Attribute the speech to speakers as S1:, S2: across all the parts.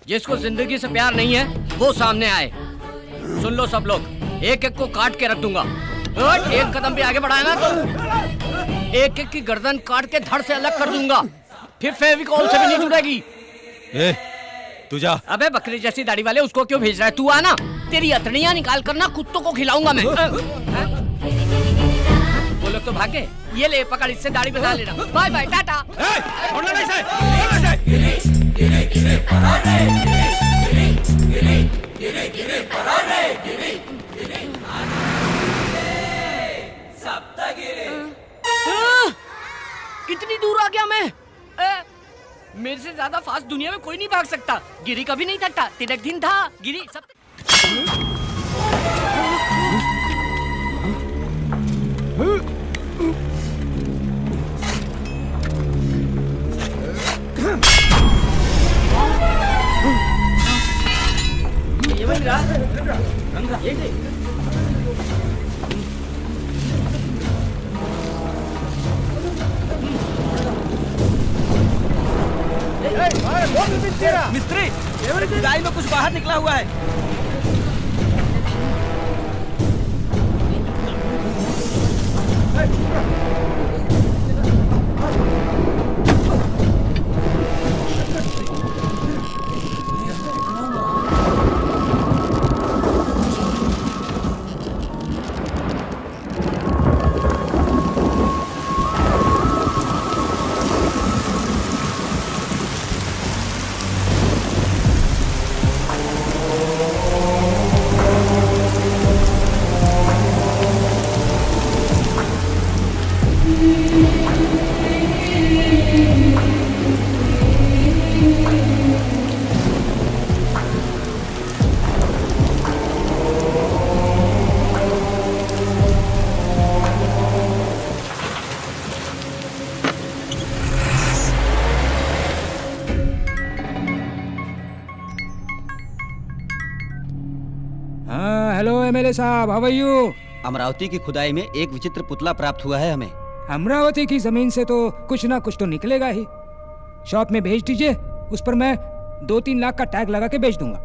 S1: जिसको जिंदगी से प्यार नहीं है वो सामने आए। सुन लो सब लोग, एक एक को काट के रख दूंगा। एक कदम भी आगे बढ़ाया ना तो एक एक की गर्दन काट के धड़ से अलग कर दूंगा, फिर फेविकॉल से भी नहीं जुड़ेगी।
S2: तू जा।
S1: अबे बकरी जैसी दाढ़ी वाले, उसको क्यों भेज रहा है? तू आना, तेरी अतड़ियां निकाल कर ना कुत्तों को खिलाऊंगा मैं। वो लोग तो भागे। ये ले पकड़, इससे दाढ़ी बना लेना। Bye bye, tata. इतनी दूर आ गया मैं। मेरे से ज्यादा फास्ट दुनिया में कोई नहीं भाग सकता। गिरी कभी नहीं थकता, तिलक दिन था गिरी सब। ये बन रहा ये
S3: मिस्त्री, गाय में कुछ बाहर निकला हुआ है।
S4: हेलो एमएलए साहब, हाउ आर यू?
S3: अमरावती की खुदाई में एक विचित्र पुतला प्राप्त हुआ है हमें।
S4: अमरावती की जमीन से तो कुछ ना कुछ तो निकलेगा ही। शॉप में भेज दीजिए, उस पर मैं 2-3 लाख का टैग लगा के बेच दूंगा।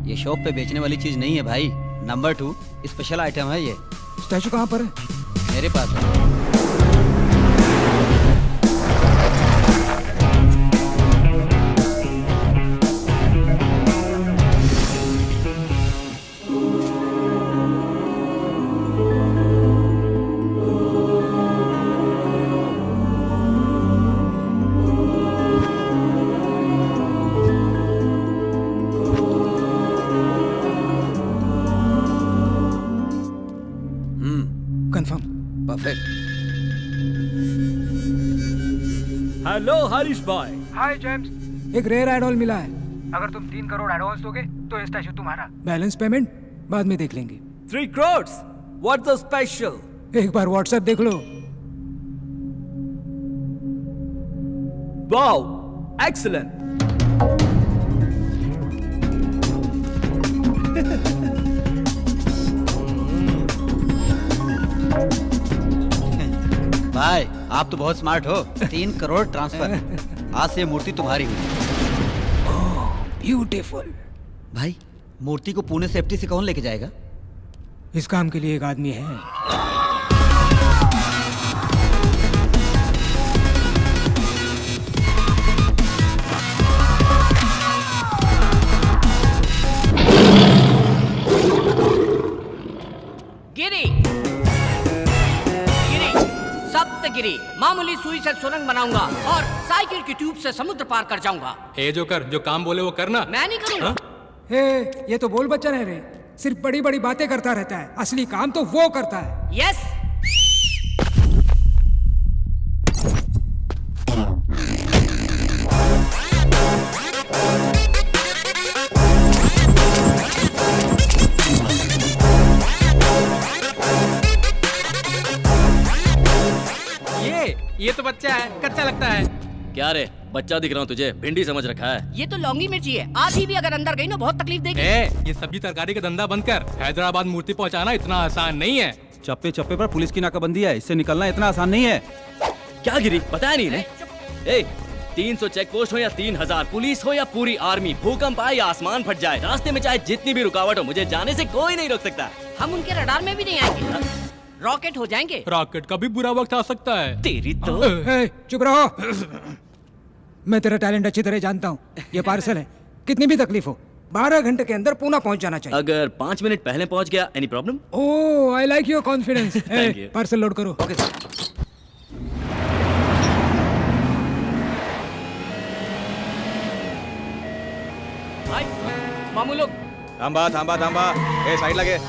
S3: ये शॉप पे बेचने वाली चीज नहीं है भाई। नंबर 2 स्पेशल आइटम है ये।
S4: स्टैचू कहाँ पर है?
S3: मेरे पास है।
S4: कंफर्म।
S3: परफेक्ट।
S2: हेलो हरीश भाई।
S4: हाय जेम्स, एक रेयर एडॉल मिला है। अगर तुम 3 करोड़ एडवांस दोगे तो ये स्टैचू तुम्हारा। बैलेंस पेमेंट बाद में देख लेंगे।
S2: 3 crores? What's the special?
S4: एक बार व्हाट्सएप देख लो।
S2: Wow, excellent.
S3: भाई आप तो बहुत स्मार्ट हो। 3 करोड़ ट्रांसफर। आज से मूर्ति तुम्हारी हुई।
S4: ब्यूटीफुल।
S3: भाई मूर्ति को पुणे से एफटी से कौन लेके जाएगा?
S4: इस काम के लिए एक आदमी है।
S1: गिरी सप्तगिरी, मामूली सुई से सुरंग बनाऊंगा और साइकिल की ट्यूब से समुद्र पार कर जाऊंगा।
S5: ए जोकर, जो काम बोले वो करना।
S1: मैं नहीं करूंगा।
S4: ये तो बोल बच्चन है रे, सिर्फ बड़ी बड़ी बातें करता रहता है, असली काम तो वो करता है।
S1: यस।
S5: ये तो बच्चा है, कच्चा लगता है।
S1: क्या रे,
S6: बच्चा दिख रहा हूँ तुझे, भिंडी समझ रखा है।
S1: ये तो लौंगी मिर्ची है, आधी भी अगर अंदर गई ना बहुत तकलीफ देगी।
S5: ये सब्जी तरकारी का धंधा बंद कर। हैदराबाद मूर्ति पहुंचाना इतना आसान नहीं है।
S3: चप्पे चप्पे पर पुलिस की नाकाबंदी है, इससे निकलना इतना आसान नहीं है।
S6: क्या गिरी, बताया नहीं ने? 300 चेक पोस्ट हो या 3000, पुलिस हो या पूरी आर्मी, भूकंप आए या आसमान फट जाए, रास्ते में चाहे जितनी भी रुकावट हो, मुझे जाने से कोई नहीं रोक सकता।
S1: हम उनके रडार में भी नहीं आएंगे, रॉकेट हो जाएंगे।
S5: रॉकेट का भी बुरा वक्त आ सकता है।
S6: तेरी तो
S4: चुप रहो। मैं तेरा टैलेंट अच्छी तरह जानता हूँ। ये पार्सल है, कितनी भी तकलीफ हो 12 घंटे के अंदर पूना पहुंच जाना चाहिए।
S6: अगर 5 मिनट पहले पहुंच गया, any problem?
S4: Oh, I like your confidence.
S6: Thank you.
S4: Parcel load करो।
S3: Okay sir.
S1: भाई मामू लोग
S2: थांबा थांबा थांबा, ए साइड लगे।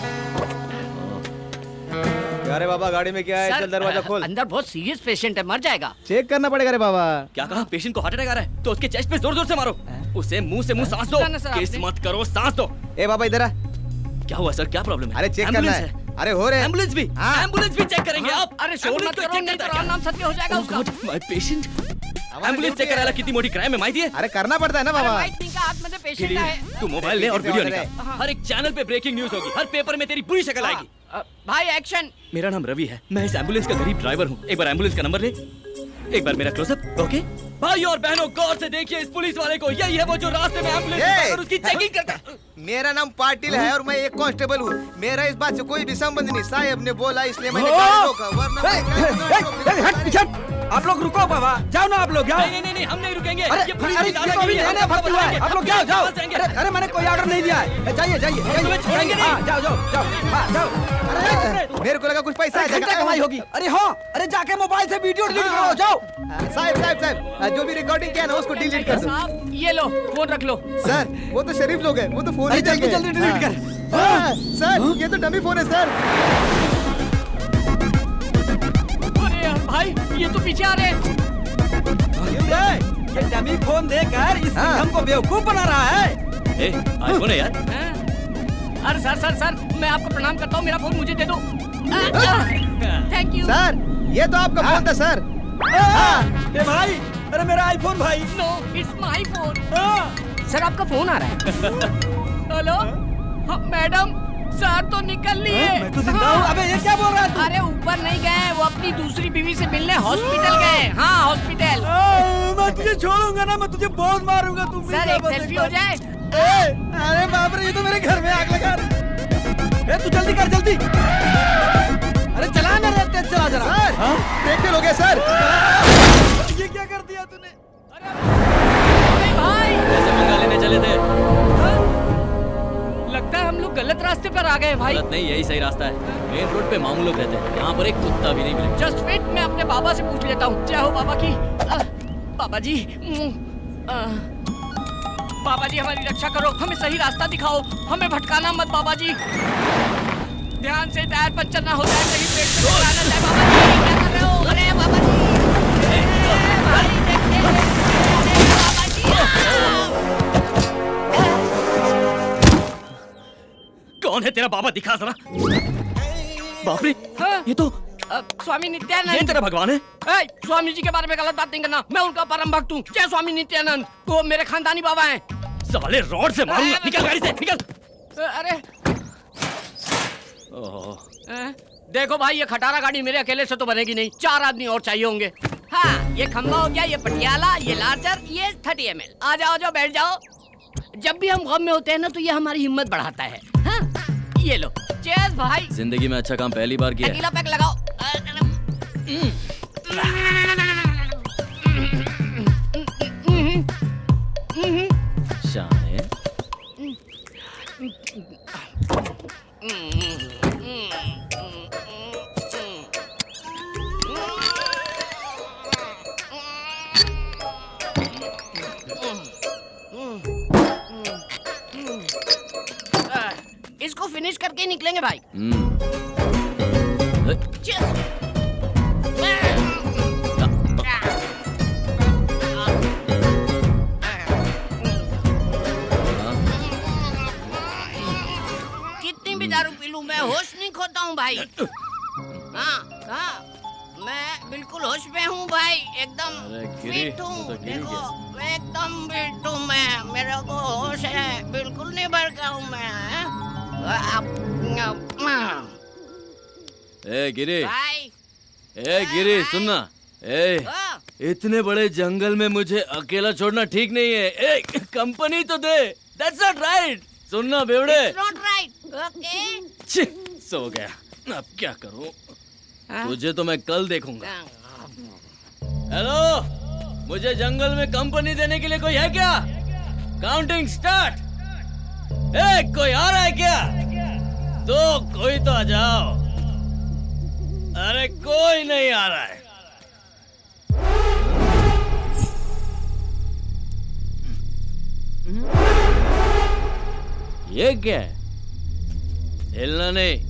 S2: अरे बाबा, गाड़ी में क्या है?
S1: सर,
S2: चल दरवाजा खोल।
S1: अंदर बहुत सीरियस पेशेंट है, मर जाएगा।
S2: चेक करना पड़ेगा रे बाबा।
S6: क्या कहा? पेशेंट को हार्ट अटैक आ रहा है तो उसके चेस्ट पे जोर जोर से मारो। उसे मुंह से मुंह सांस दो।
S1: सुना ना सर
S6: किस
S1: आपने?
S6: मत करो, सांस दो।
S2: ए बाबा इधर आ।
S6: क्या हुआ सर, क्या प्रॉब्लम है?
S2: अरे चेक करना
S6: एम्बुलेंस
S2: है। अरे हो रहे।
S6: एम्बुलेंस भी?
S2: हाँ।
S6: एम्बुलेंस भी चेक करेंगे आप?
S1: अरे शोर
S6: एम्बुलेंस
S1: मत
S6: को
S1: करो,
S6: चेक
S1: नहीं तो
S6: करता है
S1: नाम सत्य हो जाएगा उसका।
S6: क्या? माय पेशेंट
S2: हमारा
S6: एम्बुलेंस
S2: ड्यूटी
S6: चेक करायला किती मोठी क्राइम आहे माहिती आहे?
S2: अरे करना पड़ता है ना
S1: अरे
S2: बाबा।
S1: भाई इनका आतमध्ये पेशेंट है।
S6: तू मोबाइल ले और वीडियो
S2: ऑर्डर है।
S6: निकाल। हर एक चैनल पे ब्रेकिंग न्यूज होगी, हर पेपर में तेरी बुरी शक्ल आएगी।
S1: भाई एक्शन।
S6: मेरा नाम रवि है, मैं इस एम्बुलेंस का गरीब ड्राइवर हूँ। एक बार एम्बुलेंस का नंबर ले, एक बार मेरा क्लोजअप। ओके भाई और बहनों, गौर से देखिए इस पुलिस वाले को। यही है वो जो रास्ते में एम्बुलेंस
S2: ये!
S6: और उसकी चेकिंग करता है।
S7: मेरा नाम पाटिल है और मैं एक कांस्टेबल हूँ। मेरा इस बात से कोई भी संबंध नहीं। साहब ने बोला इसलिए मैंने गाड़ी रोका, वरना मैं
S3: आप लोग रुको बाबा, जाओ ना आप लोग, जाओ।
S6: नहीं नहीं नहीं, हम नहीं रुकेंगे।
S3: अरे
S6: ये पुलिस
S3: अरे
S6: की
S3: ये
S6: दादा
S3: तो अभी
S6: नहीं है,
S3: नया भर्ती हुआ है। आप लोग जाओ जाओ।
S6: जाएंगे।
S3: अरे मैंने कोई ऑर्डर नहीं दिया है। जाइए जाइए
S6: तुम्हें छोड़ेंगे नहीं।
S3: हाँ, जाओ जाओ जाओ। हाँ, जाओ।
S7: मेरे को लगा कुछ पैसा आ
S3: घंटा
S7: जाएगा।
S3: कमाई होगी। अरे हाँ, अरे जाके मोबाइल से वीडियो डिलीट करो, जाओ।
S7: साहब जो भी रिकॉर्डिंग किया ना उसको डिलीट कर दो।
S1: साहब ये लो फोन रख लो।
S7: सर वो तो शरीफ लोग हैं, वो तो फोन
S3: अरे
S7: ही
S3: जल्दी
S7: देंगे।
S3: जल्दी डिलीट कर।
S7: हाँ, सर ये तो डमी फोन है सर।
S1: अरे यार भाई ये तो पीछे आ रहे हैं।
S3: ये डमी फोन देकर इस सिंघम को बेवकूफ बना रहा है।
S6: ए, आईफोन है यार।
S1: हैं? अरे सर मैं आपको प्रणाम करता हूँ, मेरा फोन मुझे दे दो। Thank you.
S7: सर ये तो आपका फोन था सर।
S3: ए भाई, अरे मेरा आईफोन भाई।
S1: No it's my phone. Sir आपका फोन आ रहा है। हेलो हाँ, मैडम सर तो निकल लिए।
S3: मैं तो जिंदा हूँ। अबे ये क्या बोल रहा है तू?
S1: अरे ऊपर नहीं गए, वो अपनी दूसरी बीवी से मिलने हॉस्पिटल गए। हाँ हॉस्पिटल।
S3: मैं तुझे छोड़ूंगा ना, मैं तुझे बहुत मारूंगा। तुम
S1: सर एक सेल्फी हो जाए।
S3: अरे बाप रे, ये तो मेरे घर में आग लगा रही। ए तू जल्दी कर, जल्दी। अरे चला ना रे, तेज चला जरा।
S7: सर ब्रेक फेल हो गया सर।
S3: ये क्या कर दिया तूने?
S1: अरे भाई
S6: कैसे मंगा लेने चले थे?
S1: लगता है हम लोग गलत रास्ते पर आ गए भाई।
S6: गलत नहीं, यही सही रास्ता है। मेन रोड पे मामू लोग रहते हैं, यहाँ पर एक कुत्ता भी नहीं मिलेगा।
S1: जस्ट वेट, मैं अपने बाबा से पूछ लेता हूँ। जय हो बाबा की। बाबा जी बाबा जी हमारी रक्षा करो, हमें सही रास्ता दिखाओ, हमें भटकाना मत बाबा जी। ध्यान से, टायर पंचर ना हो जाए, कहीं पेट से टकरा ना जाए। बाबा जी क्या कर रहे हो? अरे बाबा जी भाई देखते हैं। अरे बाबा जी
S6: कौन है तेरा बाबा, दिखा जरा। बाप रे,
S1: हाँ?
S6: ये तो
S1: स्वामी
S6: ये
S1: नित्यानंद।
S6: तेरा भगवान है।
S1: ए, स्वामी जी के बारे में गलत बात नहीं करना, मैं उनका परम भक्त हूँ। जय स्वामी नित्यानंद, वो मेरे खानदानी बाबा हैं।
S6: साले रॉड से मारूंगा। निकल गाड़ी से, निकल।
S1: अरे
S6: ओह,
S1: देखो भाई, ये खटारा गाड़ी मेरे अकेले से तो बनेगी नहीं, 4 आदमी और चाहिए होंगे। हाँ ये खंबा हो गया, ये पटियाला, ये लार्जर, ये 30 ml। आ जाओ बैठ जाओ। जब भी हम गम में होते हैं ना तो ये हमारी हिम्मत बढ़ाता है। हाँ? ये लो, चेयर्स भाई।
S6: जिंदगी में अच्छा काम पहली बार किया है।
S1: अकेला पैक लगाओ।
S6: शान है।
S1: इसको फिनिश करके ही निकलेंगे भाई। Cheers। कितनी भी दारू पी लूं मैं होश नहीं खोता हूँ भाई। हाँ हाँ मैं बिल्कुल होश में हूँ भाई, एकदम
S6: अरे गिरी,
S1: फिट हूँ।
S6: तू तो गिरी
S1: देखो एकदम फिट हूँ मैं, मेरे को होश है, बिल्कुल नहीं भड़का हूँ मैं।
S6: ए गिरी,
S1: भाई
S6: ए गिरी सुनना, ए इतने बड़े जंगल में मुझे अकेला छोड़ना ठीक नहीं है। ए कंपनी तो दे। That's not right। सुनना बेवड़े।
S1: Not right. ओके
S6: छी, सो गया। अब क्या करूं? तुझे तो मैं कल देखूंगा। हेलो, मुझे जंगल में कंपनी देने के लिए कोई है क्या? Counting start. ए कोई आ रहा है क्या? तो कोई तो आ जाओ। अरे कोई नहीं आ रहा है। ये क्या है? हिलना नहीं।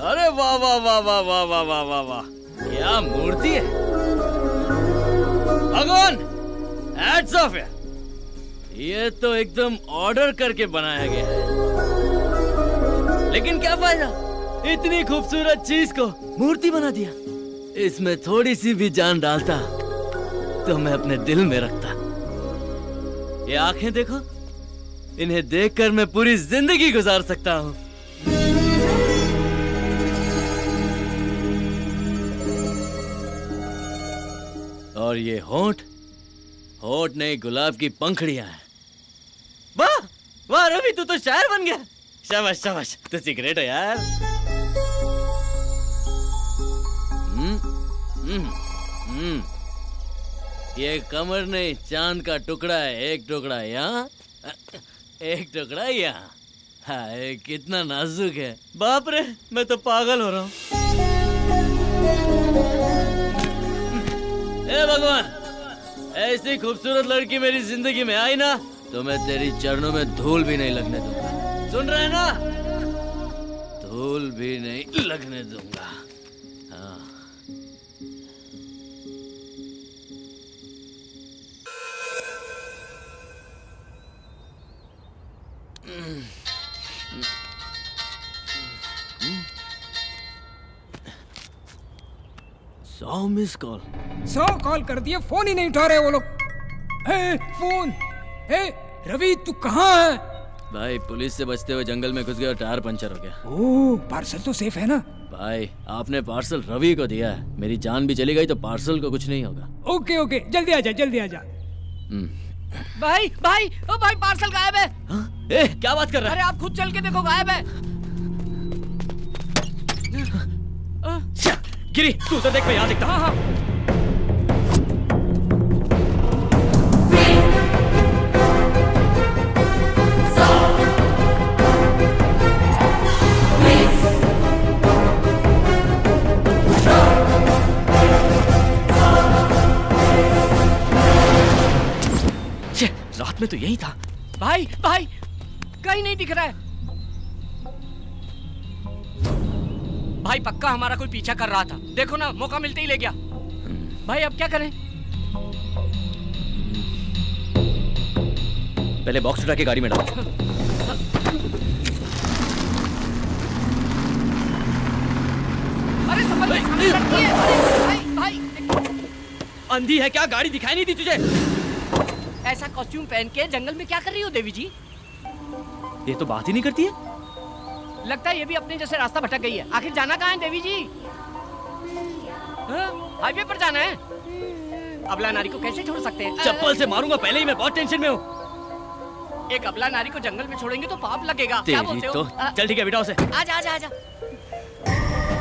S6: अरे वाह वाह वाह वाह वाह वाह वाह वाह वाह, क्या मूर्ति है भगवान। हैट्स ऑफ है। ये तो एकदम ऑर्डर करके बनाया गया है। लेकिन क्या फायदा, इतनी खूबसूरत चीज को मूर्ति बना दिया। इसमें थोड़ी सी भी जान डालता तो मैं अपने दिल में रखता। ये आंखें देखो, इन्हें देखकर मैं पूरी जिंदगी गुजार सकता हूँ। और ये होंठ, होंठ नहीं गुलाब की पंखड़ियां हैं। वाह वाह रवि, तू तो शायर बन गया। शाबाश शाबाश, तू सिगरेट है यार। ये कमर नहीं, चांद का टुकड़ा है। एक टुकड़ा यहाँ, एक टुकड़ा यहाँ। हाय कितना नाजुक है। बाप रे, मैं तो पागल हो रहा हूँ। ए भगवान, ऐसी खूबसूरत लड़की मेरी जिंदगी में आई ना तो मैं तेरी चरणों में धूल भी नहीं लगने दूंगा। सुन रहे हैं ना? धूल भी नहीं लगने दूंगा। हाँ। सौ मिस कॉल।
S4: 100 कॉल कर दिए, फोन ही नहीं उठा रहे वो लोग। फोन। रवि तू कहाँ है?
S6: भाई पुलिस से बचते हुए जंगल में घुस गया और टायर पंचर हो गया।
S4: ओह, पार्सल तो सेफ है ना?
S6: भाई आपने पार्सल रवि को दिया है। मेरी जान भी चली गई तो पार्सल को कुछ नहीं होगा।
S4: ओके ओके, जल्दी आ जा, जल्दी आ जा।
S1: भाई भाई ओ भाई, पार्सल गायब है।
S6: हाँ? ए, क्या बात कर रहा है?
S1: अरे आप खुद चल के देखो, गायब है।
S6: गिरी तू उधर देख, मैं यहाँ देखता हूँ।
S1: हाँ हाँ।
S6: रात में तो यही था।
S1: भाई भाई, कहीं नहीं दिख रहा है। भाई पक्का हमारा कोई पीछा कर रहा था। देखो ना, मौका मिलते ही ले गया। भाई अब क्या करें?
S6: पहले बॉक्स उठा के गाड़ी में डालो।
S1: अरे संभल, लड़की है। अरे भाई भाई,
S6: अंधी है क्या? गाड़ी दिखाई नहीं दी तुझे?
S1: ऐसा कॉस्ट्यूम पहन के जंगल में क्या कर रही हो देवी जी?
S6: ये तो बात ही नहीं करती है।
S1: लगता है ये भी अपने जैसे रास्ता भटक गई है। आखिर जाना कहाँ है देवी जी? हाईवे पर जाना है। अबला नारी को कैसे छोड़ सकते हैं?
S6: चप्पल से मारूंगा, पहले ही मैं बहुत टेंशन में हूँ।
S1: एक अबला नारी को जंगल में छोड़ेंगे तो पाप लगेगा। क्या
S6: तेरी
S1: बोलते
S6: तो
S1: हो?
S6: चल ठीक है, बिठाओ उसे।
S1: आजा आजा आजा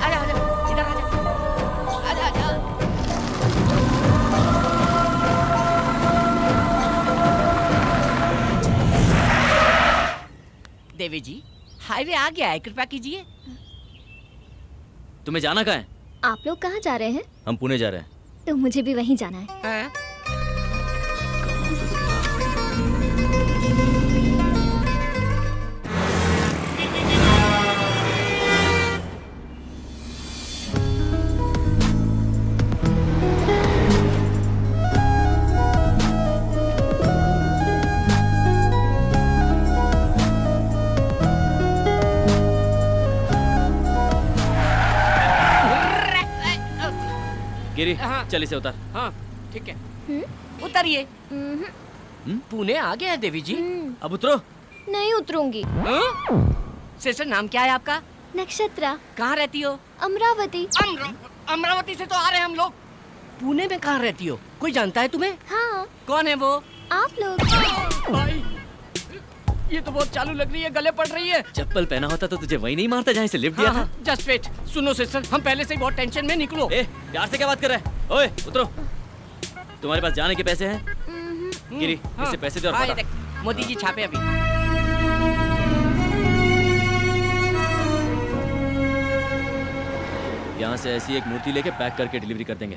S1: आजा आजा, इधर आजा आजा आजा। देवी जी, हाईवे आ गया है, कृपया कीजिए।
S6: तुम्हें जाना कहाँ है?
S8: आप लोग कहाँ जा रहे हैं?
S6: हम पुणे जा रहे हैं।
S8: तो मुझे भी वहीं जाना है।
S1: हाँ?
S6: गिरी,
S1: हाँ।
S6: चल इसे उतार।
S1: हाँ, ठीक है। उतरिए। पुणे आ गया है देवी जी।
S6: अब उतरो।
S8: नहीं उतरूंगी।
S1: सिस्टर, नाम क्या है आपका?
S8: नक्षत्रा।
S1: कहाँ रहती हो?
S8: अमरावती।
S1: अमरावती से तो आ रहे हैं हम लोग। पुणे में कहाँ रहती हो? कोई जानता है तुम्हें?
S8: हाँ,
S1: कौन है वो?
S8: आप लोग।
S1: भाई, ये तो बहुत चालू लग रही है, गले पड़ रही है।
S6: चप्पल पहना होता तो तुझे वही नहीं मारता जहाँ से लिफ्ट दिया था।
S1: Just wait. सुनो सिस्टर, हम पहले से ही बहुत टेंशन में, निकलो।
S6: ए, प्यार से क्या बात कर रहा है? ओए, उतरो। तुम्हारे पास जाने के पैसे हैं? गिरी, इससे पैसे दे और
S1: हाँ, ये
S6: पकड़।
S1: देख, मोदी जी छापे अभी।
S6: यहाँ से ऐसी एक मूर्ति लेके पैक करके डिलीवरी कर देंगे।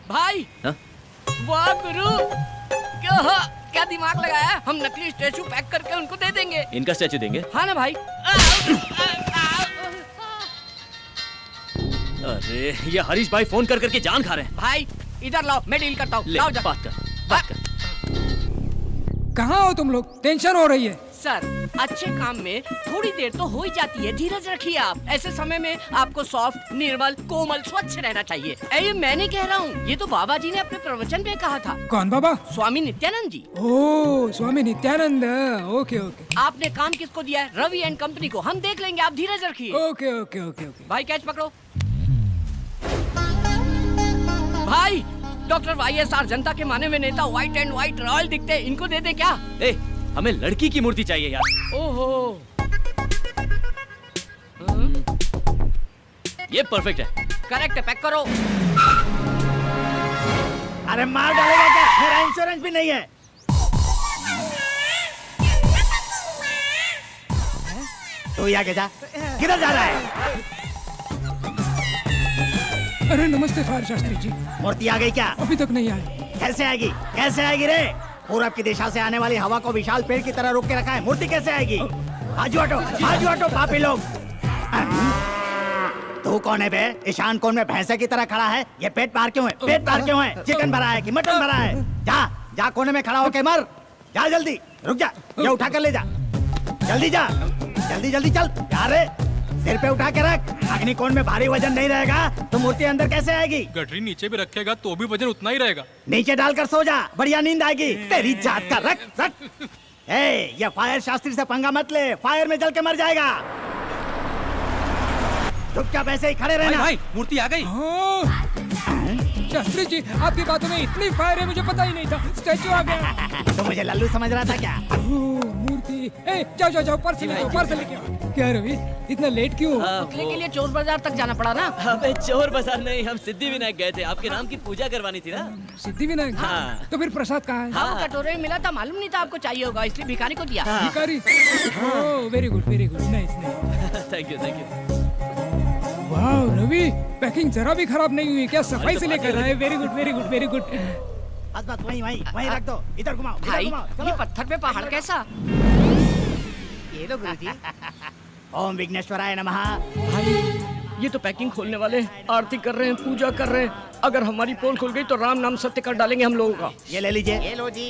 S1: भाई,
S6: हाँ?
S1: वाह गुरु, क्या दिमाग लगाया है? हम नकली स्टैचू पैक करके उनको दे देंगे।
S6: इनका स्टैचू देंगे?
S1: हाँ ना भाई।
S6: अरे, ये हरीश भाई फोन कर करके जान खा रहे हैं।
S1: भाई इधर लाओ, मैं डील करता हूँ।
S6: ले,
S1: लाओ जा।
S6: बात कर।
S4: कहाँ हो तुम लोग? टेंशन हो रही है।
S1: सर, अच्छे काम में थोड़ी देर तो हो ही जाती है, धीरज रखिए आप। ऐसे समय में आपको सॉफ्ट, निर्मल, कोमल, स्वच्छ रहना चाहिए। ये मैं नहीं कह रहा हूँ, ये तो बाबा जी ने अपने प्रवचन में कहा था।
S4: कौन बाबा?
S1: स्वामी नित्यानंद जी।
S4: ओह, स्वामी नित्यानंद। ओके ओके
S1: आपने काम किसको दिया है? रवि एंड कंपनी को। हम देख लेंगे, आप धीरज रखिए।
S4: Okay okay okay okay.
S1: भाई कैच पकड़ो। भाई, डॉक्टर YSR जनता के माने में नेता, व्हाइट एंड व्हाइट रॉयल दिखते हैं, इनको दे दे क्या?
S6: ए, हमें लड़की की मूर्ति चाहिए यार।
S1: ओहो,
S6: ये परफेक्ट है।
S1: करेक्ट है, पैक करो।
S3: अरे मार डालेगा क्या? मेरा इंश्योरेंस भी नहीं है। तो ये आगे जा, किधर जा रहा है?
S4: अरे नमस्ते फायर शास्त्री जी।
S3: मूर्ति आ गई क्या?
S4: अभी तक नहीं आए।
S3: कैसे आएगी? कैसे आएगी रे? पूरब की दिशा से आने वाली हवा को विशाल पेड़ की तरह रोक के रखा है, मूर्ति कैसे आएगी? बाजू हटो पापी लोग। तू कौन है बे? ईशान कोण में भैंसे की तरह खड़ा है। ये पेट पार क्यों है? पेट पार क्यों है? चिकन भरा है कि मटन भरा है? जा कोने में खड़ा होके मर। जा जल्दी, रुक जा, ये उठा कर ले जा। जल्दी जा, जल्दी चल। यार सिर पे उठा के रख। अग्निकोण में भारी वजन नहीं रहेगा तो मूर्ति अंदर कैसे आएगी?
S5: गठरी नीचे भी रखेगा तो भी वजन उतना ही रहेगा।
S3: नीचे डालकर सो जा, बढ़िया नींद आएगी। तेरी जात का रख। ये फायर शास्त्री से पंगा मत ले, फायर में जल के मर जाएगा। चुपचाप ऐसे ही खड़े रहना।
S5: भाई, मूर्ति आ गई।
S4: हाँ। शास्त्री जी, आपकी बातों में इतनी फायर है, मुझे पता ही नहीं था। स्टैचू आ गया।
S3: तो मुझे लल्लू समझ रहा था क्या?
S4: ओह, मूर्ति। ए, जाओ पार्सल लेके आओ। क्या रवि, इतना लेट क्यों?
S1: पुतले के लिए चोर बाजार तक जाना पड़ा ना।
S6: अबे चोर बाजार नहीं, हम सिद्धि विनायक गए थे। आपके नाम की पूजा करवानी थी ना।
S4: सिद्धि विनायक।
S6: हाँ।
S4: तो फिर प्रसाद कहाँ है?
S1: हाँ, कटोरे में मिला था, मालूम नहीं था आपको चाहिए होगा, इसलिए भिखारी को दिया।
S4: भिखारी। Oh, very good, nice.
S6: Thank you.
S4: वाह रवि, पैकिंग जरा भी खराब नहीं हुई क्या? सफाई से लेकर आए। Very good.
S3: बस वहीं रख दो। इधर घुमाओ।
S1: भाई,
S3: चलो।
S1: ये पत्थर पे पहाड़ कैसा? ये लो गुरुजी।
S3: ओम विघ्नेश्वराय नमः।
S1: भाई, ये तो पैकिंग खोलने वाले आरती कर रहे हैं, पूजा कर रहे हैं। अगर हमारी पोल खुल गई तो राम नाम सत्य कर डालेंगे हम लोगों का।
S3: ये ले लीजिए।
S7: ये लो जी।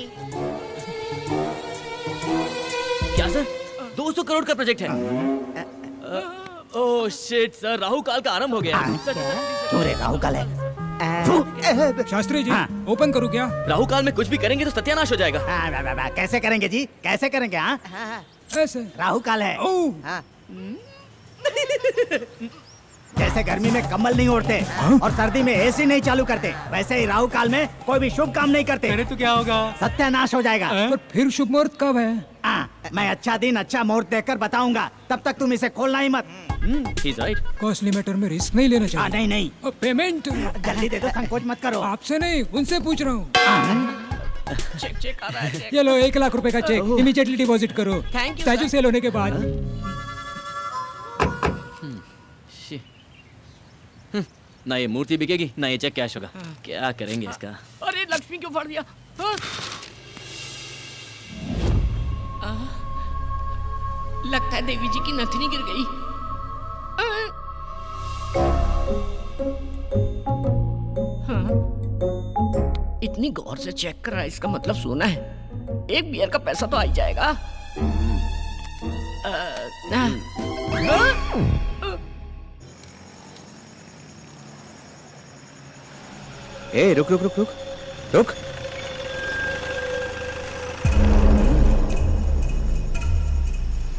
S6: क्या सर? 200 करोड़ का प्रोजेक्ट है। ओह शिट सर, राहु काल का आरंभ हो गया।
S3: चोरे राहु काल है।
S4: शास्त्री जी,
S3: हाँ।
S4: ओपन करूँ क्या?
S6: राहु काल में कुछ भी करेंगे तो सत्यानाश हो जाएगा।
S3: कैसे करेंगे जी? कैसे करेंगे?
S4: ऐसे।
S3: राहु काल है।
S4: ओह,
S3: जैसे गर्मी में कम्बल नहीं ओढ़ते और सर्दी में एसी नहीं चालू करते, वैसे ही राहु काल में कोई भी शुभ काम नहीं करते।
S5: अरे तो क्या होगा?
S3: सत्यानाश हो जाएगा।
S4: पर फिर शुभ मुहूर्त कब है?
S3: मैं अच्छा दिन अच्छा मुहूर्त देखकर बताऊंगा, तब तक तुम इसे खोलना ही मत।
S6: He's right।
S4: कॉस्टली मैटर में रिस्क नहीं लेना चाहिए।
S3: नहीं।
S4: और पेमेंट
S3: जल्दी दे दो, संकोच मत करो।
S4: आपसे नहीं, उनसे पूछ रहा हूँ।
S1: चेक चेक आ रहा है चेक।
S4: ये लो 1 लाख रुपए का चेक इमीडिएटली डिपॉजिट करो।
S1: Thank you,
S4: statue
S1: sir.
S4: Sale होने के बाद।
S6: ना ये मूर्ति बिकेगी ना ये चेक कैश होगा। क्या करेंगे इसका?
S1: अरे लक्ष्मी क्यों फाड़ दिया? हाँ? लगता है देवी जी की नथनी गिर गई। हाँ? इतनी गौर से चेक कर रहा है, इसका मतलब सोना है। एक बियर का पैसा तो आ ही जाएगा।
S2: ए रुक रुक रुक रुक रुक।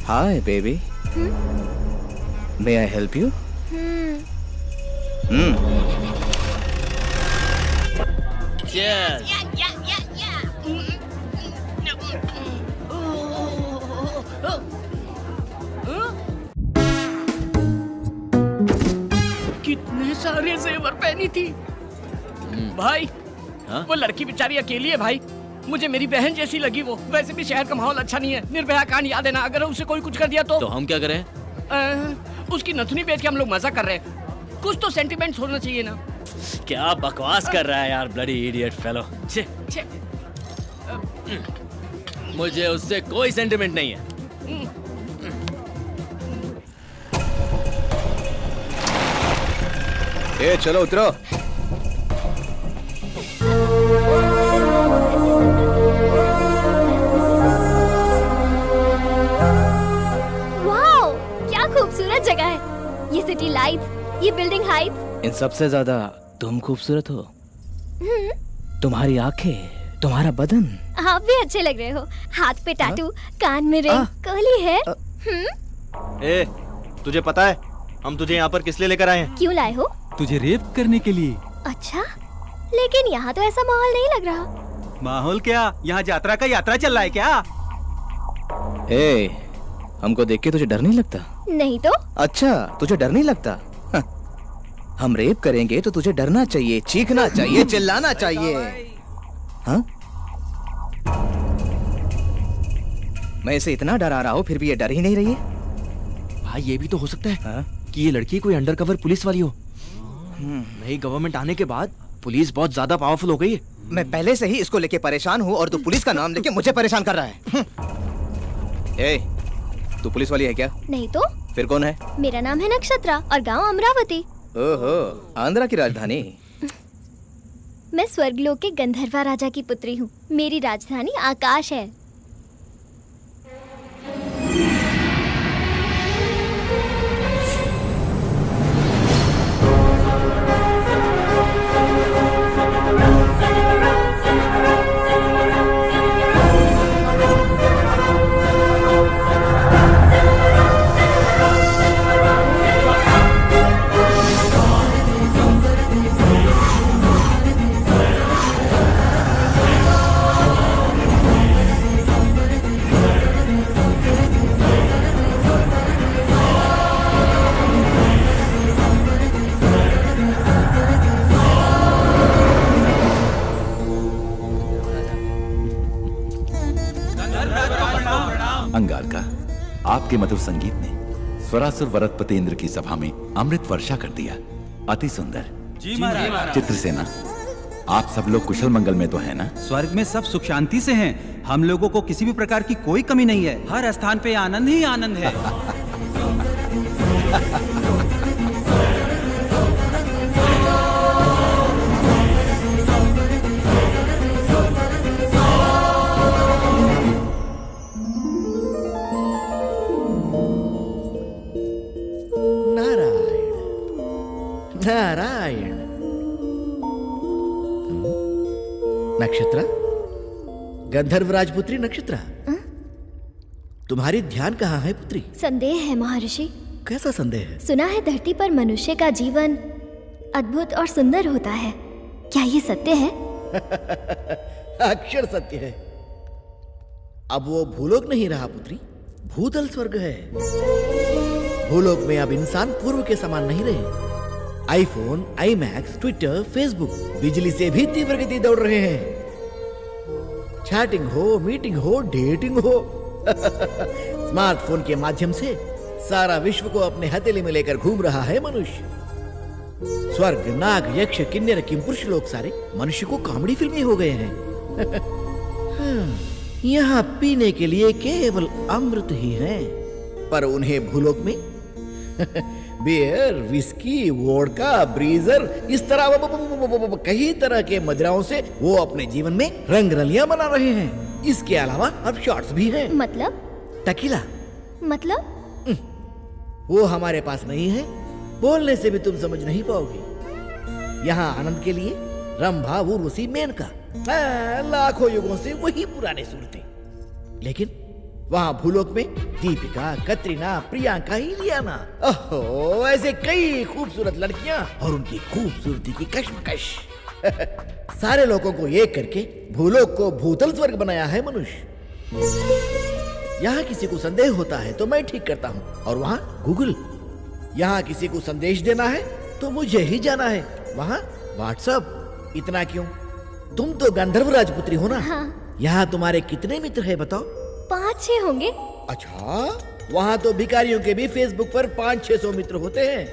S2: Hi baby, may I help you?
S6: Cheers.
S1: कितने सारे जेवर पहनी थी भाई।
S6: हाँ?
S1: वो लड़की बेचारी अकेली है भाई। मुझे मेरी बहन जैसी लगी वो। वैसे भी शहर का माहौल अच्छा नहीं है। निर्भया कांड याद है ना? अगर उसे कोई कुछ कर दिया तो
S6: हम क्या करें?
S1: उसकी नथुनी बेच के हम लोग मजा कर रहे हैं। कुछ तो सेंटिमेंट्स होना चाहिए ना।
S6: क्या बकवास कर रहा है यार, ब्लडी इडियट फेलो।
S1: छे, छे।
S6: मुझे उससे कोई सेंटिमेंट नहीं है।
S2: ए चलो उतरो।
S8: वाओ, क्या खूबसूरत जगह है। ये सिटी लाइट्स, ये बिल्डिंग हाइट्स।
S2: इन सबसे ज्यादा तुम खूबसूरत हो। तुम्हारी आंखें, तुम्हारा बदन।
S8: आप भी अच्छे लग रहे हो। हाथ पे टैटू, कान में रिंग, कर्ली हेयर।
S7: ए, तुझे पता है हम तुझे यहाँ पर किस लिए लेकर आए हैं?
S8: क्यों लाए हो?
S5: तुझे रेप करने के लिए।
S8: अच्छा, लेकिन यहाँ तो ऐसा माहौल नहीं लग रहा।
S7: माहौल क्या? यहाँ यात्रा का यात्रा चल रहा है क्या?
S2: ए, हमको देख के तुझे डर नहीं लगता?
S8: नहीं तो?
S2: अच्छा, तुझे डर नहीं लगता? हाँ। हम रेप करेंगे तो तुझे डरना चाहिए, चीखना चाहिए, चिल्लाना चाहिए। हाँ? मैं इसे इतना डरा रहा हूँ फिर भी ये डर ही नहीं रही है।
S7: भाई ये भी तो हो सकता है
S2: हाँ?
S7: कि ये लड़की कोई अंडरकवर पुलिस वाली हो। नई गवर्नमेंट आने के बाद पुलिस बहुत ज्यादा पावरफुल हो गई है।
S2: मैं पहले से ही इसको लेके परेशान हूँ और तू पुलिस का नाम लेके मुझे परेशान कर रहा है। ए, तू पुलिस वाली है क्या?
S8: नहीं तो?
S2: फिर कौन है?
S8: मेरा नाम है नक्षत्रा और गांव अमरावती।
S2: ओहो, आंध्रा की राजधानी।
S8: मैं स्वर्गलोक के गंधर्वा राजा की पुत्री हूँ। मेरी राजधानी आकाश है।
S9: अंगारका, आपके मधुर संगीत ने स्वरासुर वरदपति इंद्र की सभा में अमृत वर्षा कर दिया। अति सुंदर। जी महाराज। चित्रसेना, आप सब लोग कुशल मंगल में तो है ना?
S10: स्वर्ग में सब सुख शांति से हैं। हम लोगों को किसी भी प्रकार की कोई कमी नहीं है। हर स्थान पे आनंद ही आनंद है।
S3: नारायण। नक्षत्रा, गंधर्व राजपुत्री नक्षत्रा, तुम्हारी ध्यान कहाँ है पुत्री?
S8: संदेह है महर्षि।
S3: कैसा संदेह है?
S8: सुना है धरती पर मनुष्य का जीवन अद्भुत और सुंदर होता है। क्या ये सत्य है?
S3: अक्षर सत्य है। अब वो भूलोक नहीं रहा पुत्री, भूतल स्वर्ग है। भूलोक में अब इंसान पूर्व के समान नहीं रहे। आईफोन, आईमैक्स, ट्विटर, फेसबुक बिजली से भी तीव्र गति दौड़ रहे हैं। चैटिंग हो, मीटिंग हो, डेटिंग हो। स्मार्टफोन के माध्यम से सारा विश्व को अपने हथेली में लेकर घूम रहा है मनुष्य। स्वर्ग, नाग, यक्ष, किन्नर, किंपुरुष लोग सारे मनुष्य को कॉमेडी फिल्में हो गए हैं। यहाँ पीने के लिए केवल अमृत ही है, पर उन्हें भूलोक में बियर, विस्की, वोडका, ब्रीजर, इस तरह कई तरह के मदिराओं से वो अपने जीवन में रंग रलियां बना रहे हैं। इसके अलावा अब शॉट्स भी हैं।
S8: मतलब?
S3: टकीला।
S8: मतलब?
S3: वो हमारे पास नहीं है, बोलने से भी तुम समझ नहीं पाओगे। यहाँ आनंद के लिए रंभा, उर्वशी, मेनका, लाखों युगों से वही पुराने सूरतें। लेकिन वहाँ भूलोक में दीपिका, कतरीना, प्रियंका, इलियाना, ओहो, ऐसे कई खूबसूरत लड़कियां और उनकी खूबसूरती की कश्मकश। सारे लोगों को एक करके भूलोक को भूतल स्वर्ग बनाया है मनुष्य। यहाँ किसी को संदेह होता है तो मैं ठीक करता हूँ, और वहाँ गूगल। यहाँ किसी को संदेश देना है तो मुझे ही जाना है, वहाँ व्हाट्सएप। इतना क्यों? तुम तो गंधर्व राजपुत्री हो ना?
S8: हाँ।
S3: यहाँ तुम्हारे कितने मित्र हैं बताओ?
S8: 5-6 होंगे।
S3: अच्छा, वहाँ तो भिखारियों के भी फेसबुक पर 500-600 मित्र होते हैं।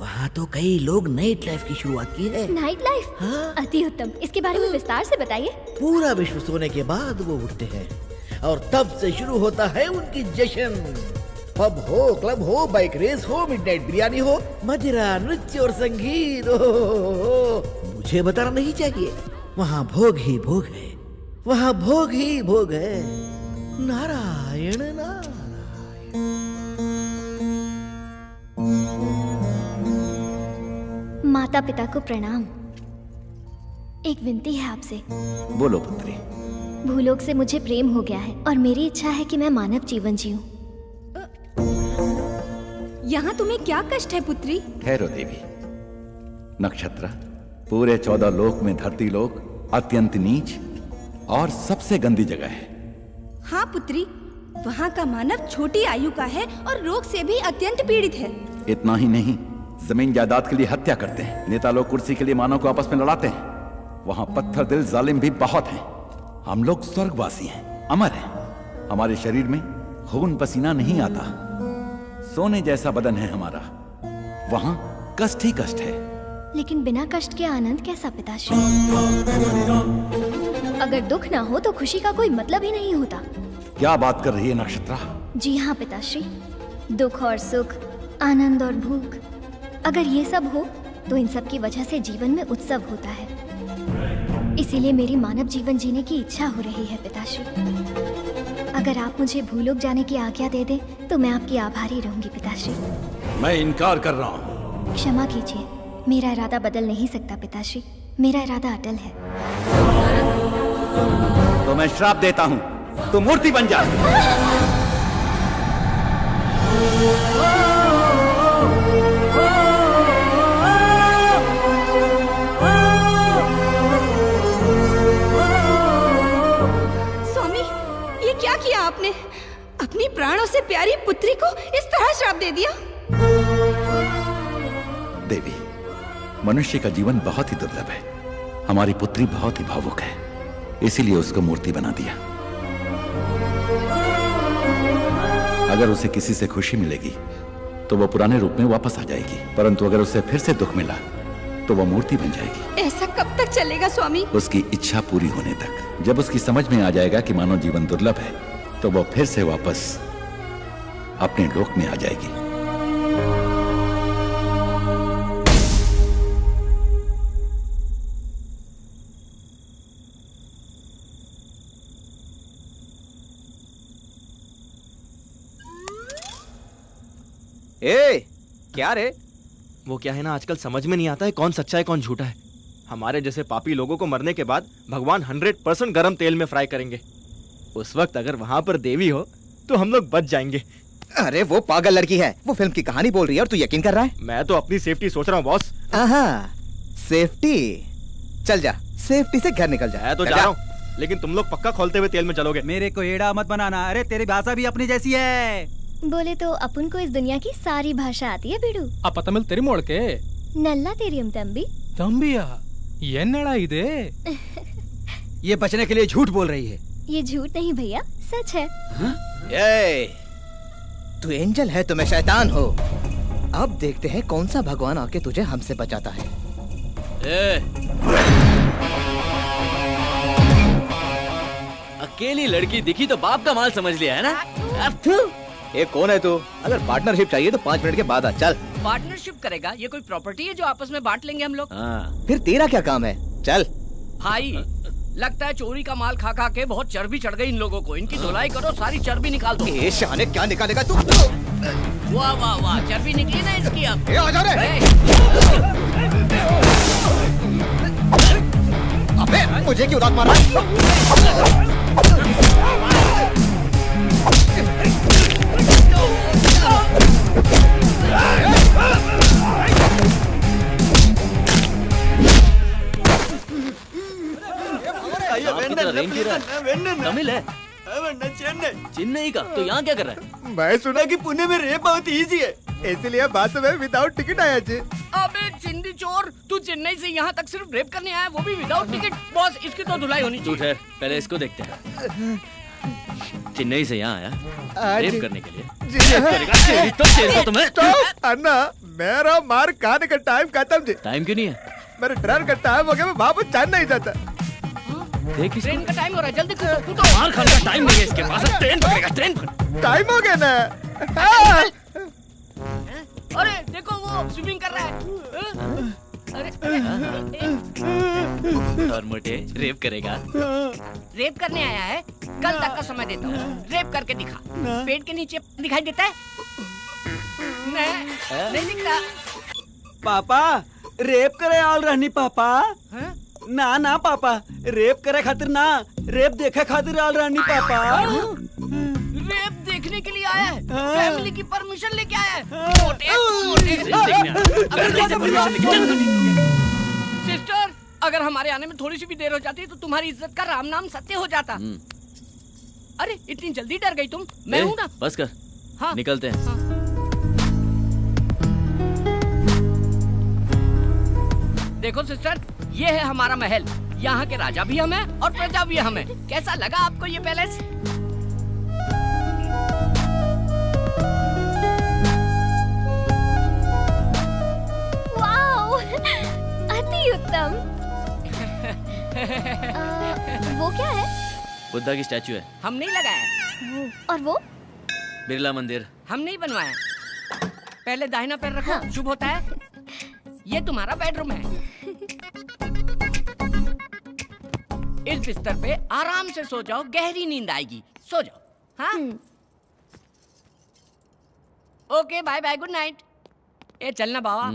S3: वहाँ तो कई लोग नाइट लाइफ की शुरुआत की है।
S8: Night life?
S3: हाँ।
S8: अति उत्तम, इसके बारे में विस्तार से बताइए।
S3: पूरा विश्व सोने के बाद वो उठते हैं और तब से शुरू होता है उनकी जश्न। पब हो, क्लब हो, बाइक रेस हो, मिडनाइट बिरयानी हो, मदिरा, नृत्य और संगीत हो। मुझे बताना नहीं चाहिए, वहाँ भोग ही भोग है, वहाँ भोग ही भोग है। नारायण नारायण।
S8: माता पिता को प्रणाम। एक विनती है आपसे।
S9: बोलो पुत्री।
S8: भूलोक से मुझे प्रेम हो गया है और मेरी इच्छा है कि मैं मानव जीवन जीऊं।
S11: यहाँ तुम्हें क्या कष्ट है पुत्री?
S9: ठहरो देवी। नक्षत्र, पूरे 14 लोक में धरती लोक अत्यंत नीच और सबसे गंदी जगह है।
S11: हाँ पुत्री, वहाँ का मानव छोटी आयु का है और रोग से भी अत्यंत पीड़ित है।
S9: इतना ही नहीं, जमीन जायदाद के लिए हत्या करते हैं, नेता लोग कुर्सी के लिए मानव को आपस में लड़ाते हैं। वहाँ पत्थर दिल जालिम भी बहुत हैं। हम लोग स्वर्गवासी हैं, अमर हैं। हमारे शरीर में खून पसीना नहीं आता, सोने जैसा बदन है हमारा। वहाँ कष्ट ही कष्ट है।
S8: लेकिन बिना कष्ट के आनंद कैसा पिताश्री? अगर दुख ना हो तो खुशी का कोई मतलब ही नहीं होता।
S9: क्या बात कर रही है नक्षत्रा?
S8: जी हाँ पिताश्री, दुख और सुख, आनंद और भूख, अगर ये सब हो तो इन सब की वजह से जीवन में उत्सव होता है। इसीलिए मेरी मानव जीवन जीने की इच्छा हो रही है पिताश्री। अगर आप मुझे भूलोक जाने की आज्ञा दे दें तो मैं आपकी आभारी रहूंगी पिताश्री।
S9: मैं इनकार कर रहा हूँ।
S8: क्षमा कीजिए, मेरा इरादा बदल नहीं सकता पिताश्री, मेरा इरादा अटल है।
S9: तो मैं श्राप देता हूँ, तू मूर्ति बन जा।
S11: स्वामी, ये क्या किया आपने? अपनी प्राणों से प्यारी पुत्री को इस तरह श्राप दे दिया?
S9: देवी, मनुष्य का जीवन बहुत ही दुर्लभ है। हमारी पुत्री बहुत ही भावुक है, इसीलिए उसको मूर्ति बना दिया। अगर उसे किसी से खुशी मिलेगी तो वो पुराने रूप में वापस आ जाएगी, परंतु अगर उसे फिर से दुख मिला तो वो मूर्ति बन जाएगी।
S11: ऐसा कब तक चलेगा स्वामी?
S9: उसकी इच्छा पूरी होने तक। जब उसकी समझ में आ जाएगा कि मानव जीवन दुर्लभ है तो वो फिर से वापस अपने लोक में आ जाएगी।
S2: ए, क्या रे?
S6: वो क्या है ना, आजकल समझ में नहीं आता है कौन सच्चा है कौन झूठा है। हमारे जैसे पापी लोगों को मरने के बाद भगवान 100% गरम तेल में फ्राई करेंगे। उस वक्त अगर वहां पर देवी हो तो हम लोग बच जाएंगे।
S2: अरे वो पागल लड़की है, वो फिल्म की कहानी बोल रही है और तू यकीन कर रहा है?
S6: मैं तो अपनी सेफ्टी सोच रहा हूँ बॉस।
S2: सेफ्टी? चल जा, सेफ्टी से घर निकल जा।
S6: मैं तो जा रहा हूँ, लेकिन तुम लोग पक्का खोलते हुए तेल में चलोगे।
S10: मेरे को एड़ा मत बनाना। अरे तेरी भाषा भी अपनी जैसी है।
S8: बोले तो अपन को इस दुनिया की सारी भाषा आती है बिडू।
S5: ಆ ಪತಮಿಲ್ ತೆರಿ ಮೊಳಕೆ
S8: नल्ला तेरियम तंबी
S5: ತಂಬಿಯ ಎನ್ನಡ ಇದೆ
S10: ये बचने के लिए झूठ बोल रही है।
S8: ये झूठ नहीं भैया, सच है।
S2: ए, तू एंजल है तो मैं शैतान हो। अब देखते हैं कौन सा भगवान आके तुझे हमसे बचाता है।
S6: अकेली लड़की दिखी तो बाप का माल समझ लिया है ना।
S2: ये कौन है तू? अगर पार्टनरशिप चाहिए तो 5 मिनट के बाद आ। चल।
S1: पार्टनरशिप करेगा? ये कोई प्रॉपर्टी है जो आपस में बांट लेंगे हम लोग?
S2: फिर तेरा क्या काम है? चल।
S1: भाई लगता है चोरी का माल खा खा के बहुत चर्बी चढ़ गई इन लोगों को। इनकी धुलाई करो, सारी चर्बी निकाल दो।
S2: ए शाने, क्या निकालेगा तू?
S1: वाह वाह वाह, चर्बी निकली ना इसकी अब।
S2: ए, आजा रे। अबे मुझे क्यों लात मारा?
S6: तमिल है? चेन्नई का? तो यहाँ क्या कर रहा है?
S7: मैं सुना कि पुणे में रेप बहुत इजी है, इसलिए बस में विदाउट टिकट आया जी।
S1: अबे चिंदी चोर, तू चेन्नई से यहाँ तक सिर्फ रेप करने आया, वो भी विदाउट टिकट? बॉस इसकी तो धुलाई होनी चाहिए।
S6: तू ठहर, पहले इसको देखते हैं। चेन्नई से यहाँ आया रेप करने के लिए? रेप करेगा? तुम्हें
S7: अन्ना, मेरा मार खाने का टाइम खत्म जी।
S6: टाइम क्यों नहीं है?
S7: मेरे ट्रेन का टाइम हो गया, मैं वापस चेन्नई नहीं जाता।
S6: देख
S1: ट्रेन का टाइम हो रहा है, जल्दी कूदो।
S6: तो मार खाने का टाइम नहीं है इसके पास। ट्रेन पकड़ेगा, ट्रेन पकड़।
S7: टाइम हो गया ना।
S1: अरे देखो वो स्विमिंग कर रहा है। अरे
S6: और मोटे रेप करेगा?
S1: रेप करने आया है, कल तक का समय देता हूँ। रेप करके दिखा। पेट के नीचे दिखाई देता है? नहीं दिखता।
S10: पापा रेप करे आल रहनी पापा।
S1: हाँ?
S10: ना ना पापा, रेप करे खातिर ना, रेप देखे खातिर आल रहनी पापा।
S1: रेप देखने के लिए आया है? फैमिली की परमिशन लेके आया है? सिस्टर, अगर हमारे आने में थोड़ी सी भी देर हो जाती तो तुम्हारी इज्जत का राम नाम सत्य हो जाता। अरे इतनी जल्दी डर गई तुम? मैं हूँ ना।
S6: बस कर।
S1: हाँ
S6: निकलते हैं।
S1: हाँ। देखो सिस्टर, ये है हमारा महल। यहाँ के राजा भी हम हैं और प्रजा भी हम हैं। कैसा लगा आपको ये पैलेस?
S8: वाओ, अति उत्तम। वो क्या है?
S6: बुद्धा की स्टैचू है।
S1: हम नहीं लगाया।
S8: और वो?
S6: बिरला मंदिर।
S1: हम नहीं बनवाया। पहले दाहिना पैर रखो। हाँ। शुभ होता है। ये तुम्हारा बेडरूम है। इस बिस्तर पे आराम से सो जाओ, गहरी नींद आएगी। सो जाओ। हाँ? Okay, bye bye, good night. ये चलना बाबा।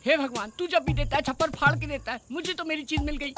S1: हे भगवान, तू जब भी देता है छप्पर फाड़ के देता है। मुझे तो मेरी चीज मिल गई।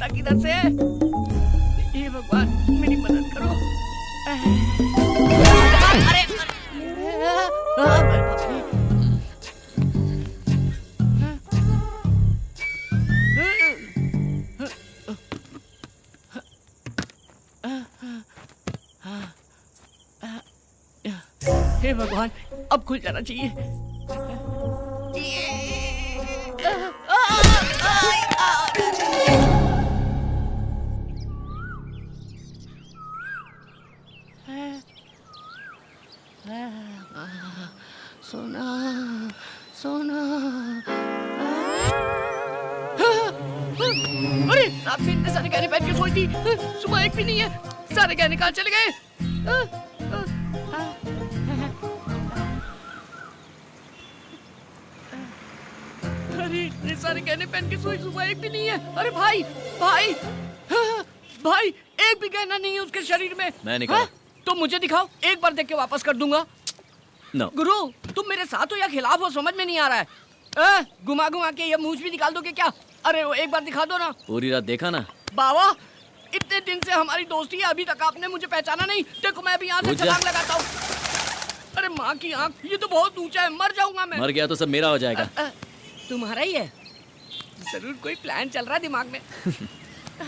S1: किधर से? हे भगवान, मेरी मदद करो। अरे हे भगवान, अब खुल जाना चाहिए। अरे रात में इतने सारे गहने पहन के सोई थी, सुबह एक भी नहीं है। सारे गहने कहाँ चले गए? अरे इतने सारे गहने पहन के सोई, सुबह एक भी नहीं है। अरे भाई भाई भाई, एक भी गहना नहीं है उसके शरीर में।
S6: मैं निकाला।
S1: तो मुझे दिखाओ, एक बार देख के वापस कर दूंगा।
S6: No.
S1: गुरु तुम मेरे साथ हो या खिलाफ हो, समझ में नहीं आ रहा है। घुमा घुमा के ये मूंछ भी निकाल दोगे क्या? अरे वो एक बार दिखा दो ना।
S6: पूरी रात देखा ना।
S1: बाबा इतने दिन से हमारी दोस्ती है, अभी तक आपने मुझे पहचाना नहीं। देखो मैं अभी यहाँ से छलांग लगाता हूँ। अरे माँ की आँख, ये तो बहुत ऊंचा है, मर जाऊंगा मैं।
S6: मर गया तो सब मेरा हो जाएगा।
S1: तुम्हारा ही है? जरूर कोई प्लान चल रहा है दिमाग में।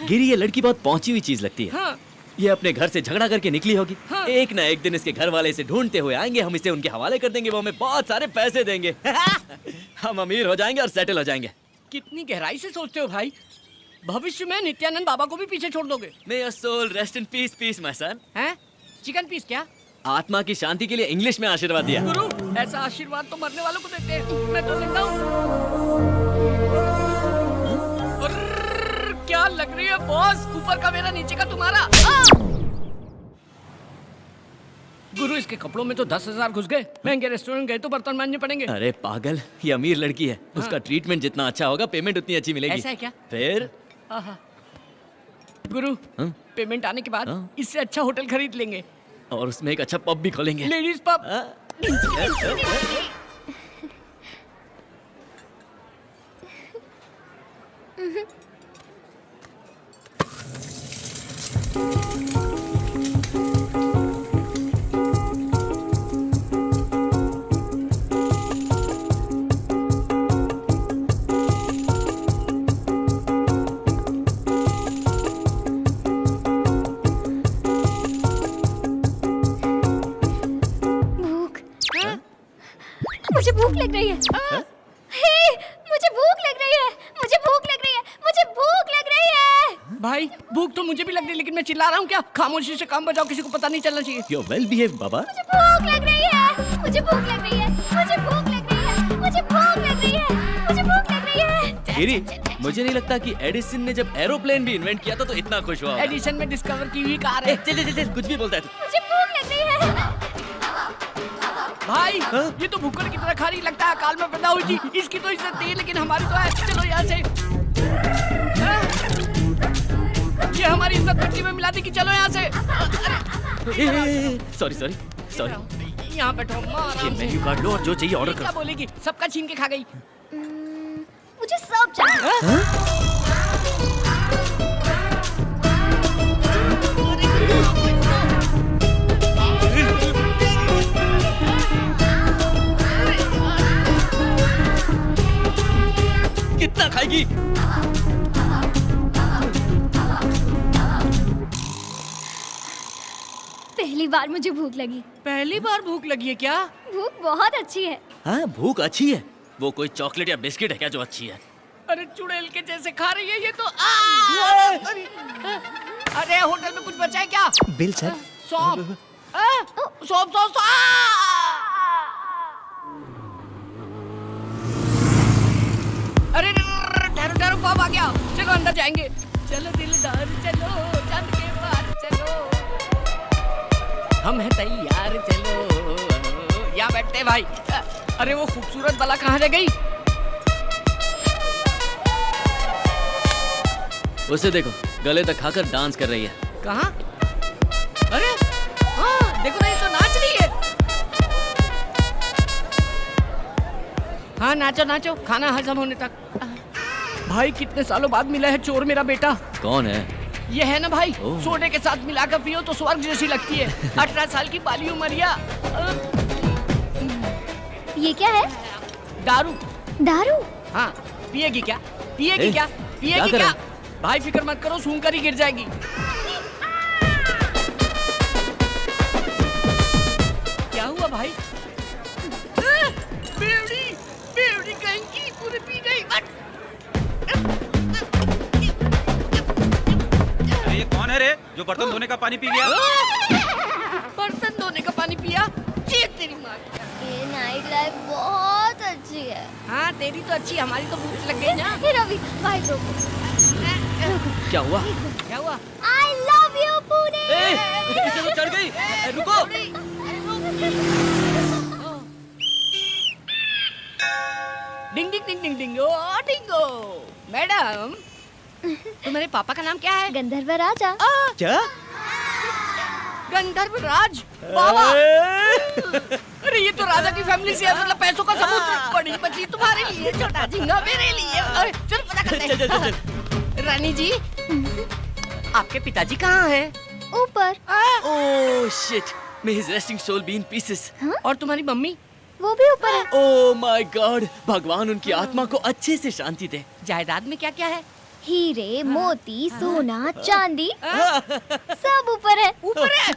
S6: गिरी, ये लड़की बहुत पहुंची हुई चीज लगती है।
S1: हाँ।
S6: ये अपने घर से झगड़ा करके निकली होगी।
S1: हाँ।
S6: एक ना एक दिन इसके घर वाले इसे ढूंढते हुए आएंगे, हम इसे उनके हवाले कर देंगे, वो हमें बहुत सारे पैसे देंगे। हम अमीर हो जाएंगे और सेटल हो जाएंगे।
S1: कितनी गहराई से सोचते हो भाई। भविष्य में नित्यानंद बाबा को भी पीछे छोड़ दोगे।
S6: May your soul rest in peace, peace, my son।
S1: हैं? चिकन पीस क्या?
S6: आत्मा की शांति के लिए इंग्लिश में आशीर्वाद दिया।
S1: गुरु ऐसा आशीर्वाद तो मरने वालों को देते हैं, मैं तो जिंदा हूँ। क्या लग रही है बॉस, ऊपर का मेरा नीचे का तुम्हारा। गुरु इसके कपड़ों में तो 10,000 घुस गए। महंगे रेस्टोरेंट गए तो बर्तन मांजने पड़ेंगे।
S6: अरे पागल, ये अमीर लड़की है। उसका ट्रीटमेंट जितना अच्छा होगा, पेमेंट उतनी अच्छी मिलेगी।
S1: ऐसा है क्या?
S6: फिर
S1: गुरु पेमेंट आने के बाद इससे अच्छा होटल खरीद लेंगे
S6: और उसमें एक अच्छा पब भी खोलेंगे।
S1: Ladies pub.
S8: मुझे भूख लग रही है। हे, मुझे भूख लग रही है, मुझे भूख लग रही है, मुझे भूख लग रही है।
S1: भाई भूख तो मुझे भी लग रही है, लेकिन मैं चिल्ला रहा हूँ क्या? खामोशी से काम बजाओ, किसी को पता नहीं चलना चाहिए।
S6: You're well behaved, बाबा।
S8: मुझे भूख लग रही है, मुझे भूख लग रही है, मुझे भूख लग रही है, मुझे भूख लग रही है, मुझे भूख लग रही है।
S6: गिरी, मुझे नहीं लगता कि एडिसन ने जब एरोप्लेन भी इन्वेंट किया था तो इतना खुश हुआ।
S1: एडिशन में डिस्कवर की हुई कार है।
S6: चल कुछ भी बोलता है तू।
S8: मुझे भूख लग रही है।
S1: भाई ये तो भूखड़ की तरह खा रही, लगता है अकाल में पैदा हुई थी। इसकी तो इज्जत थी, लेकिन हमारी तो है। चलो यहाँ से। ये हमारी इज्जत मिट्टी में मिला दी कि चलो यहाँ से।
S6: Sorry sorry sorry.
S1: यहाँ बैठो,
S6: ये मेन्यू कार्ड लो और जो चाहिए ऑर्डर
S1: क्या
S6: करो।
S1: बोलेगी? सबका छीन के खा गई।
S8: मुझे सब चाहिए।
S6: कितना खाएगी?
S8: पहली बार मुझे भूख लगी।
S1: पहली बार भूख लगी है क्या?
S8: भूख बहुत अच्छी है।
S6: हाँ भूख अच्छी है। वो कोई चॉकलेट या बिस्किट है क्या जो अच्छी है?
S1: अरे चुड़ैल के जैसे खा रही है ये तो। अरे होटल में कुछ बचा है क्या?
S2: Bill sir.
S1: सौंफ। सौंफ सौंफ। अरे ठहरो ठहरो, पाप आ गया। चलो अंदर जाएंगे। चलो दिलदार चलो, चांद के पार चलो, हम हैं तैयार चलो। यहाँ बैठते भाई। अरे वो खूबसूरत बाला कहाँ रह गई?
S6: उसे देखो, गले तक खाकर डांस कर रही है।
S1: कहाँ? अरे हाँ देखो ना, ये तो नाच रही है। हाँ नाचो नाचो, खाना हजम होने तक। भाई कितने सालों बाद मिला है चोर मेरा बेटा।
S6: कौन है?
S1: ये है ना भाई, सोडे के साथ मिलाकर पियो तो स्वर्ग जैसी लगती है। 18 साल की बाली उमरिया।
S8: ये क्या है?
S1: दारू।
S8: दारू?
S1: हाँ पिएगी क्या? पिएगी क्या? पिएगी क्या? भाई फिक्र मत करो, सूंघ कर ही गिर जाएगी। क्या हुआ भाई? बेवड़ी बेवड़ी कहीं की पूरी पी गई।
S10: ये कौन है रे जो बर्तन धोने का पानी पी गया?
S1: बर्तन धोने का पानी पिया? चीख तेरी माँ।
S8: नाइट लाइफ बहुत अच्छी है।
S1: हाँ तेरी तो अच्छी, हमारी तो भूख लग गई ना।
S8: हे रवि, भाई रोको।
S6: क्या हुआ?
S1: क्या हुआ?
S8: I love you, Pune.
S6: इसे तो चढ़ गई। रुको।
S1: डिंग डिंग डिंग डिंग डिंग ओ डिंगो। मैडम, तुम्हारे पापा का नाम क्या है?
S8: गंधर्व राजा।
S6: क्या?
S1: गंधर्व राज बाबा। अरे ये तो राजा की फैमिली से है, मतलब पैसों का समुद्र। बड़ी बची तुम्हारे लिए, छोटा झींगा मेरे लिए। अरे चल पता करते हैं। रानी जी, आपके पिताजी कहाँ हैं?
S8: ऊपर।
S6: Oh shit, may his resting soul be in pieces.
S1: और तुम्हारी मम्मी?
S8: वो भी ऊपर है।
S6: ओह माय गॉड, भगवान उनकी आत्मा को अच्छे से शांति दे।
S1: जायदाद में क्या क्या है?
S8: हीरे, मोती, सोना, चांदी सब ऊपर है।
S1: ऊपर है?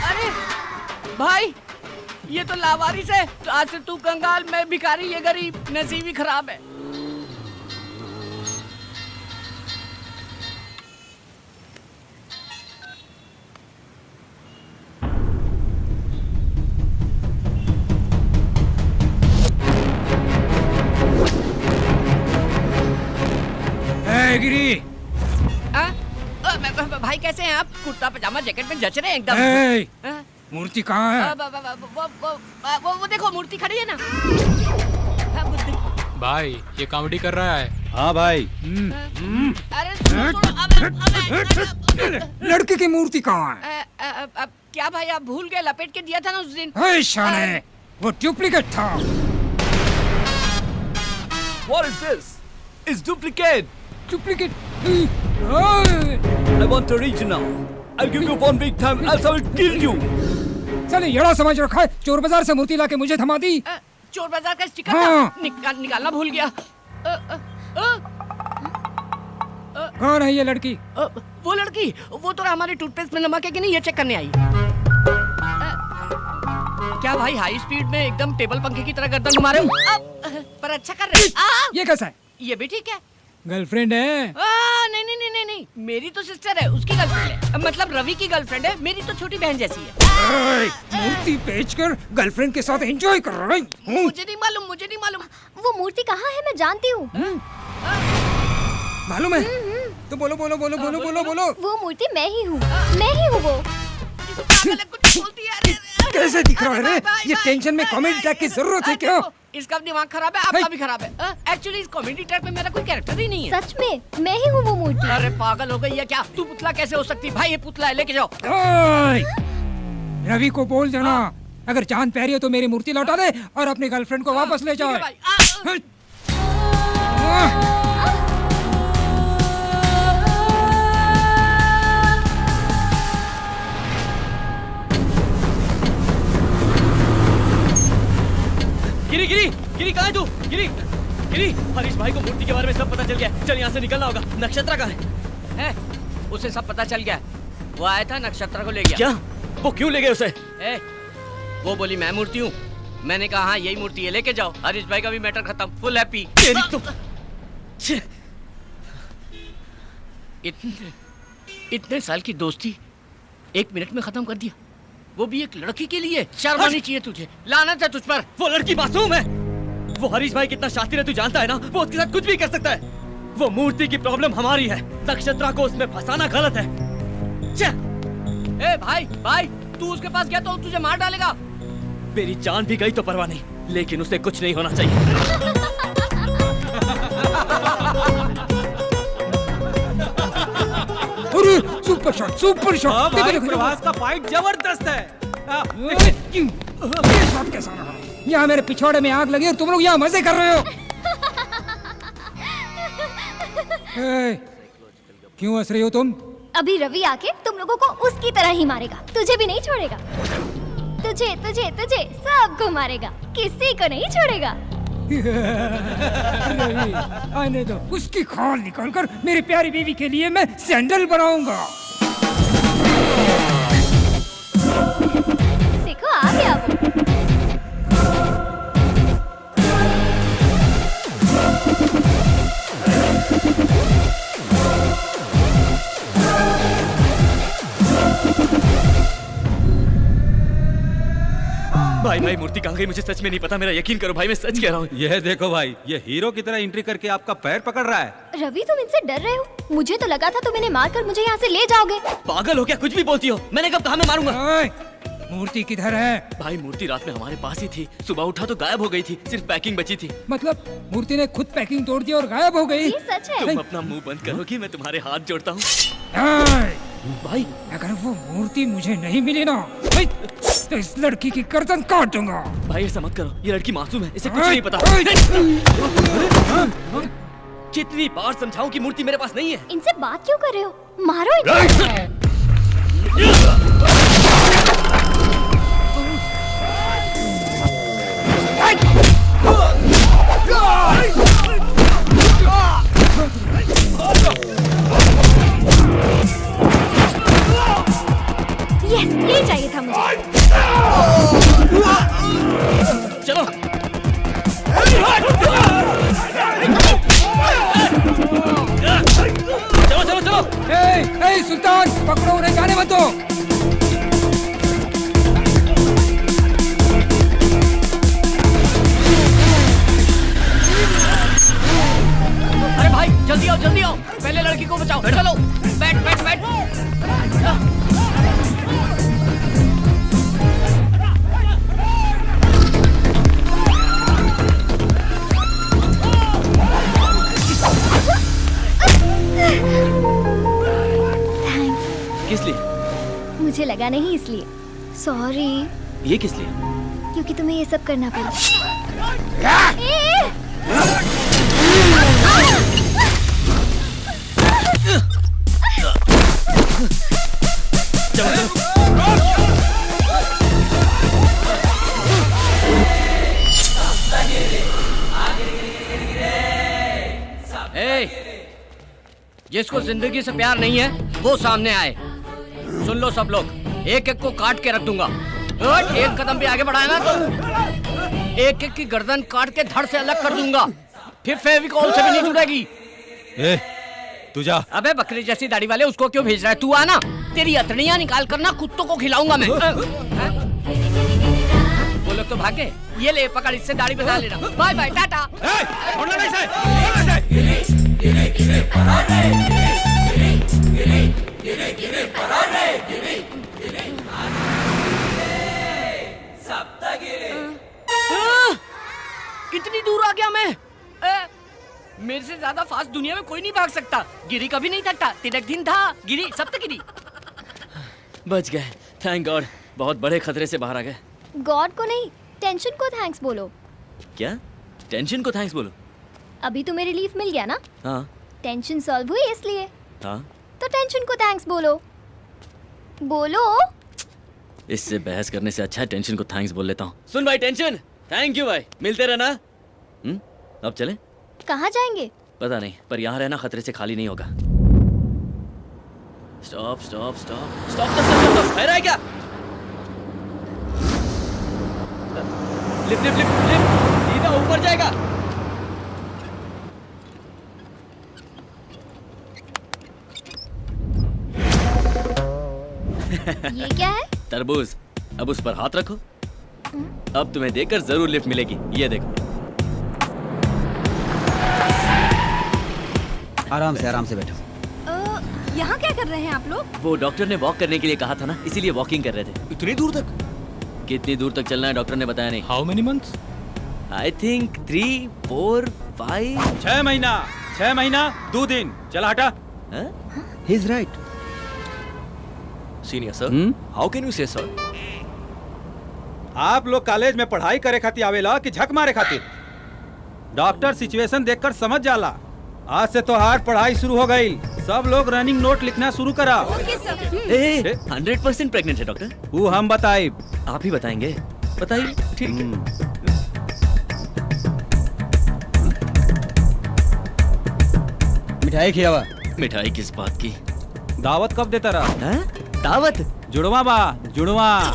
S1: अरे भाई, ये तो लावारिस है। तो आज से तू कंगाल, मैं भिखारी, ये गरीब, नसीब ही खराब है।
S4: गिरी,
S1: भाई कैसे हैं आप? कुर्ता पजामा जैकेट में जच रहे हैं एकदम। हाँ?
S4: मूर्ति कहाँ है?
S1: वो देखो मूर्ति खड़ी है ना। हाँ,
S5: भाई ये कॉमेडी कर रहा है।
S10: हाँ भाई।
S1: अरे सुनो,
S4: लड़की की मूर्ति कहाँ है?
S1: क्या भाई आप भूल गए? लपेट के दिया था ना उस दिन।
S4: शाने, वो डुप्लीकेट था।
S6: What is this? It's duplicate.
S4: Duplicate.
S6: I want original. I'll give you one big time, else I will kill you.
S4: साले येड़ा समझ रखा है, चोर बाजार से मूर्ति लाके मुझे थमा दी।
S1: चोर बाजार का स्टिकर
S4: हाँ।
S1: था, निकालना भूल गया।
S4: कौन है ये लड़की?
S1: वो लड़की, वो तो हमारे टूथपेस्ट में नमक है कि नहीं ये चेक करने आई। क्या भाई हाई स्पीड में एकदम टेबल पंखे की तरह गर्दन घुमा रहे हो? पर अच्छा कर रहे हो।
S4: ये कैसा है?
S1: ये भी ठीक है।
S4: गर्लफ्रेंड है?
S1: नहीं नहीं नहीं नहीं नहीं, मेरी तो सिस्टर है, उसकी गर्लफ्रेंड है। मतलब रवि की गर्लफ्रेंड है, मेरी तो छोटी बहन जैसी है।
S4: मूर्ति बेचकर गर्लफ्रेंड के साथ एंजॉय कर रही हूँ।
S1: मुझे नहीं मालूम, मुझे नहीं मालूम।
S8: वो मूर्ति कहाँ है मैं जानती हूँ।
S4: मालूम है? तो बोलो बोलो बोलो बोलो बोलो बोलो।
S8: वो मूर्ति मैं ही हूँ, मैं ही हूँ वो।
S1: कुछ बोलती है।
S4: कैसे दिख रहा है रे? ये टेंशन में कॉमेडी ट्रैक की जरूरत है क्या?
S1: इसका दिमाग खराब है, आपका भी खराब है। एक्चुअली इस कॉमेडी ट्रैक में मेरा कोई कैरेक्टर ही नहीं है।
S8: सच में मैं ही हूँ वो मूर्ति।
S1: अरे पागल हो गई है क्या? तू पुतला कैसे हो सकती? भाई ये पुतला है, लेके जाओ।
S4: रवि को बोल देना, अगर जान प्यारी हो तो मेरी मूर्ति लौटा दे और अपनी गर्लफ्रेंड को वापस ले जाए।
S6: गिरी गिरी गिरी, कहाँ है तू? गिरी गिरी, हरीश भाई को मूर्ति के बारे में सब पता चल गया है। चल यहाँ से निकलना होगा। नक्षत्रा कहाँ है?
S1: उसे सब पता चल गया। वो आया था, नक्षत्रा को ले गया।
S6: क्या? वो क्यों ले गए उसे?
S1: वो बोली मैं मूर्ति हूँ। मैंने कहा हाँ यही मूर्ति है, लेके जाओ। हरीश भाई का भी मैटर खत्म, फुल हैप्पी।
S6: तेरी तो
S1: इतने साल की दोस्ती 1 मिनट में खत्म कर दिया, वो भी एक लड़की के लिए। शर्म आनी चाहिए तुझे, लानत है तुझ पर।
S6: वो लड़की मासूम है। वो हरीश भाई कितना शातिर है तू जानता है ना? वो उसके साथ कुछ भी कर सकता है। वो मूर्ति की प्रॉब्लम हमारी है, नक्षत्रा को उसमें फंसाना गलत है।
S1: भाई भाई, तू उसके पास गया तो तुझे मार डालेगा।
S6: मेरी जान भी गई तो परवाह नहीं, लेकिन उसे कुछ नहीं होना चाहिए।
S4: अरे सुपर शॉट, सुपर शॉट।
S10: भाई प्रभास का फाइट जबरदस्त है।
S4: ये शॉट कैसा रहा? यहाँ मेरे पिछवाड़े में आग लगी और तुम लोग यहाँ मजे कर रहे हो। क्यों हंस रही हो तुम?
S8: अभी रवि आके तुम लोगों को उसकी तरह ही मारेगा, तुझे भी नहीं छोड़ेगा। तुझे तुझे तुझे सबको मारेगा, किसी को नहीं छोड़ेगा।
S4: रवि, आने दो, उसकी खाल निकालकर मेरी प्यारी बीवी के लिए मैं सैंडल बनाऊंगा।
S8: देखो आ गया वो।
S6: भाई भाई मूर्ति कहाँ गई मुझे सच में नहीं पता, मेरा यकीन करो भाई, मैं सच कह रहा हूँ।
S10: यह देखो भाई, ये हीरो की तरह एंट्री करके आपका पैर पकड़ रहा है।
S8: रवि तुम इनसे डर रहे हो? मुझे तो लगा था तुम इन्हें मारकर मुझे यहाँ से ले जाओगे।
S6: पागल हो क्या, कुछ भी बोलती हो? मैंने कब कहा मैं मारूंगा?
S4: ओए, मूर्ति किधर है?
S6: भाई मूर्ति रात में हमारे पास ही थी, सुबह उठा तो गायब हो गई थी, सिर्फ पैकिंग बची थी।
S4: मतलब मूर्ति ने खुद पैकिंग तोड़ दी और गायब हो गई?
S8: ये सच है।
S6: तुम अपना मुंह बंद करोगी, मैं तुम्हारे हाथ जोड़ता हूँ।
S4: ओए,
S6: भाई
S4: अगर वो मूर्ति मुझे नहीं मिली ना तो इस लड़की की गर्दन काट दूंगा।
S6: भाई ऐसा मत करो, ये लड़की मासूम है, इसे कुछ
S4: ओए,
S6: नहीं पता।
S4: ओए।
S6: कितनी बार समझाऊं कि मूर्ति मेरे पास नहीं है।
S8: इनसे बात क्यों कर रहे हो? मारो इन्हें। यस, ये चाहिए था मुझे।
S6: चलो चलो चलो चलो।
S4: ए सुल्तान, पकड़ो उन्हें, जाने मत दो।
S1: अरे भाई जल्दी आओ जल्दी आओ, पहले लड़की को बचाओ। चलो बैठ बैठ बैठ।
S6: किस लिए?
S8: मुझे लगा नहीं इसलिए। सॉरी।
S6: ये किस लिए?
S8: क्योंकि तुम्हें ये सब करना पड़ा।
S1: जिसको जिंदगी से प्यार नहीं है वो सामने आए। सुन लो सब लोग, एक एक को काट के रख दूंगा। एक कदम भी आगे बढ़ाया ना तो एक एक की गर्दन काट के धड़ से अलग कर दूंगा, फिर फेविकॉल से भी नहीं जुड़ेगी।
S10: तू जा।
S1: अबे बकरी जैसी दाढ़ी वाले, उसको क्यों भेज रहा है? तू आना, तेरी अतड़ियां निकाल कर ना कुत्तों को खिलाऊंगा मैं। वो लोग तो भागे। ये ले पकड़, इससे दाढ़ी बता लेना। Bye bye, tata. इतनी दूर आ गया मैं। मेरे से ज्यादा फास्ट दुनिया में कोई नहीं भाग सकता। गिरी कभी नहीं थकता, तिलक दिन था, गिरी सप्तगिरी।
S6: बच गए, थैंक गॉड। बहुत बड़े खतरे से बाहर आ गए।
S8: गॉड को नहीं, टेंशन को थैंक्स बोलो।
S6: क्या? टेंशन को थैंक्स बोलो?
S8: अभी तुम्हें रिलीफ मिल गया ना?
S6: हाँ
S8: टेंशन सॉल्व हुई इसलिए।
S6: हाँ
S8: तो टेंशन को थैंक्स बोलो। बोलो।
S6: इससे बहस करने से अच्छा है टेंशन को थैंक्स बोल लेता हूँ। सुन भाई टेंशन, थैंक यू भाई, मिलते रहना। अब चले?
S8: कहाँ जाएंगे?
S6: पता नहीं, पर यहाँ रहना खतरे से खाली नहीं होगा। Stop stop stop stop stop, है क्या? लिफ्ट लिफ्ट लिफ्ट लिफ्ट, सीधा ऊपर जाएगा।
S8: ये क्या है?
S6: तरबूज। अब उस पर हाथ रखो। अब तुम्हें देकर जरूर लिफ्ट मिलेगी। ये देखो।
S10: आराम से बैठो।
S11: यहाँ क्या कर रहे हैं आप लोग?
S6: वो डॉक्टर ने वॉक करने के लिए कहा था ना, इसीलिए वॉकिंग कर रहे थे।
S5: इतनी दूर तक?
S6: कितनी दूर तक चलना है डॉक्टर ने बताया नहीं।
S5: How many months?
S6: I think 3, 4, 5।
S10: 6 महीना 2 दिन। चल हटा।
S2: He is right.
S6: Senior sir, how can you से सर?
S10: आप लोग कॉलेज में पढ़ाई करे खातिर आवेला कि झक मारे खातिर? डॉक्टर सिचुएशन देखकर समझ जाला। आज से तो हार्ड पढ़ाई शुरू हो गई। सब लोग रनिंग नोट लिखना शुरू करा।
S6: 100% प्रेग्नेंट है डॉक्टर।
S10: वो हम बताए।
S6: आप ही बताएंगे? बताइए। ठीक है।
S10: मिठाई खियावा।
S6: मिठाई किस बात की?
S10: दावत कब देता रहा?
S6: दावत?
S10: जुड़वा बा, जुड़वा।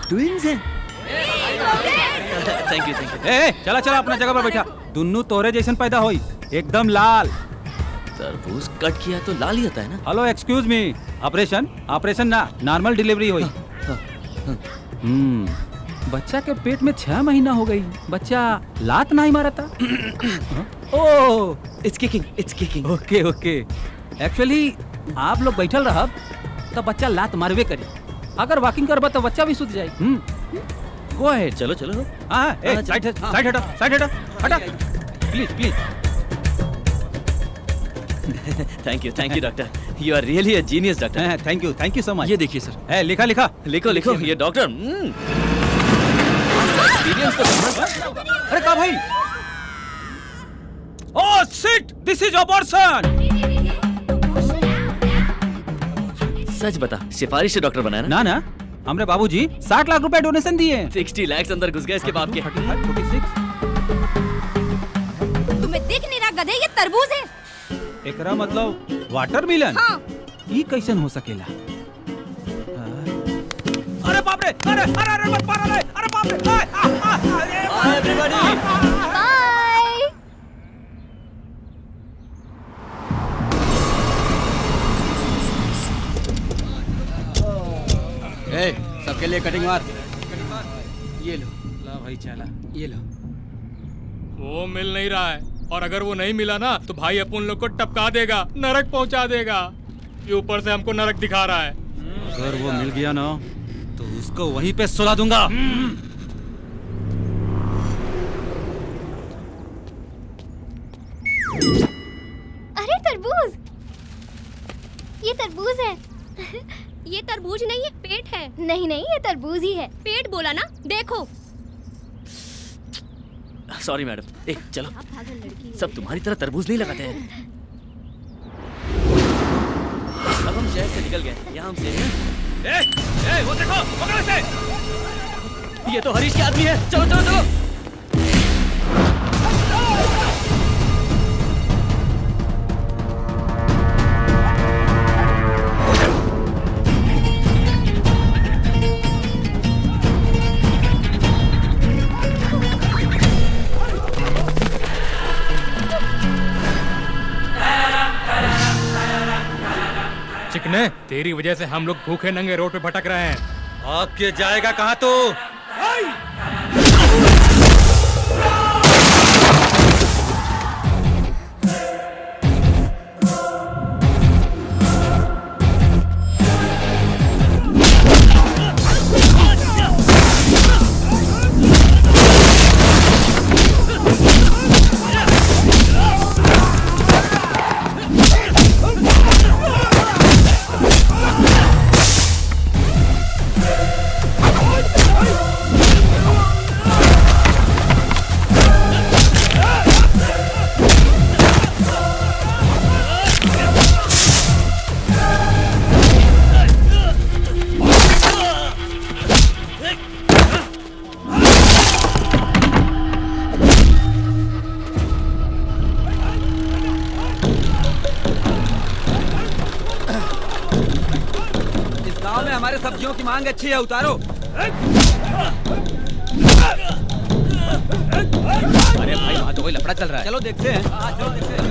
S6: ट्विंस हैं। Thank you.
S10: चला अपना जगह पर बैठा। दुन्नू तोरे जैसन पैदा होई, एकदम लाल।
S6: तरबूज कट किया तो लाल ही होता है ना?
S10: हेलो एक्सक्यूज मी, ऑपरेशन ना, नॉर्मल डिलीवरी हुई। बच्चा के पेट में 6 महीना हो गई, बच्चा लात नहीं मारा था। Oh,
S6: it's kicking.
S10: Okay okay. Actually आप लोग बैठल रहब तो बच्चा लात मारवे करी, अगर वॉकिंग करबा तो बच्चा भी सुत जाए। Go ahead.
S6: चलो चलो।
S10: हाँ, साइड हटा please please.
S6: Thank you doctor, you are really a genius doctor.
S10: Thank you so much.
S6: ये देखिए सर।
S10: लिखा
S6: लिखो ये डॉक्टर। एक्सपीरियंस तो
S10: अरे का भाई? Oh shit, this is abortion.
S6: सच बता, सिफारिश से डॉक्टर बनाया ना?
S10: ना हमरे बाबूजी 60 लाख रुपए डोनेशन दिए।
S6: 60 लाख अंदर घुस गए इसके बाप के।
S10: 46।
S11: तुम्हें दिख नहीं रहा गधे, ये तरबूज है।
S10: एकरा मतलब वाटरमेलन?
S11: हाँ।
S10: ई कैसन हो सकेला? अरे बाप रे, अरे मत मारो रे, अरे बाप रे।
S6: Hi everybody.
S8: बाय।
S1: सबके लिए कटिंग मार। ये लो।
S10: ला भाई चला, ये लो।
S5: वो मिल नहीं रहा है, और अगर वो नहीं मिला ना तो भाई अपन लोग को टपका देगा, नरक पहुंचा देगा। ये ऊपर से हमको नरक दिखा रहा है।
S10: अगर वो मिल गया ना तो उसको वहीं पे सुला दूंगा।
S8: अरे तरबूज, ये तरबूज है।
S11: ये तरबूज नहीं है, पेट है।
S8: नहीं ये तरबूज ही है।
S11: पेट बोला ना, देखो।
S6: Sorry madam. चलो, सब तुम्हारी तरह तरबूज नहीं लगाते हैं। अब हम शहर से निकल गए, यहाँ हम से। वो देखो, पकड़ो इसे। ये तो हरीश के आदमी है। चलो।
S5: चिकने, तेरी वजह से हम लोग भूखे नंगे रोड पे भटक रहे हैं।
S10: आपके जाएगा कहाँ तू? हमारे सब्जियों की मांग अच्छी है, उतारो।
S2: अरे भाई वहाँ तो कोई लफड़ा चल रहा है।
S10: चलो देखते हैं। चलो देखते हैं।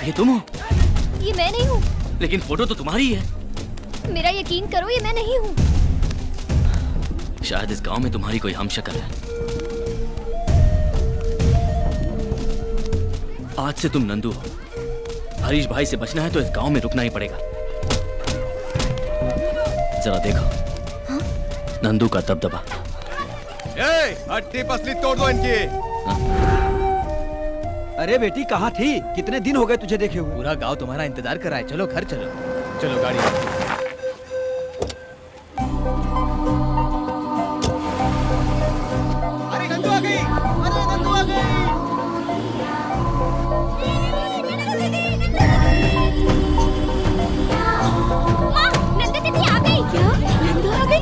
S6: ये तुम हो?
S8: ये मैं नहीं हूँ।
S6: लेकिन फोटो तो तुम्हारी है।
S8: मेरा यकीन करो, ये मैं नहीं हूँ।
S6: शायद इस गांव में तुम्हारी कोई हमशक्ल है। आज से तुम नंदू हो। हरीश भाई से बचना है तो इस गांव में रुकना ही पड़ेगा। जरा देखो।
S8: हाँ?
S6: नंदू का दबदबा।
S7: हड्डी पसली तोड़ दो इनकी।
S3: अरे बेटी कहाँ थी? कितने दिन हो गए तुझे देखे हुए?
S2: पूरा गांव तुम्हारा इंतजार कर रहा है। चलो घर चलो। चलो गाड़ी।
S7: अरे नंदू आ गई, अरे नंदू आ गई।
S8: माँ, नंदा दीदी आ गई। क्या? नंदा आ गई?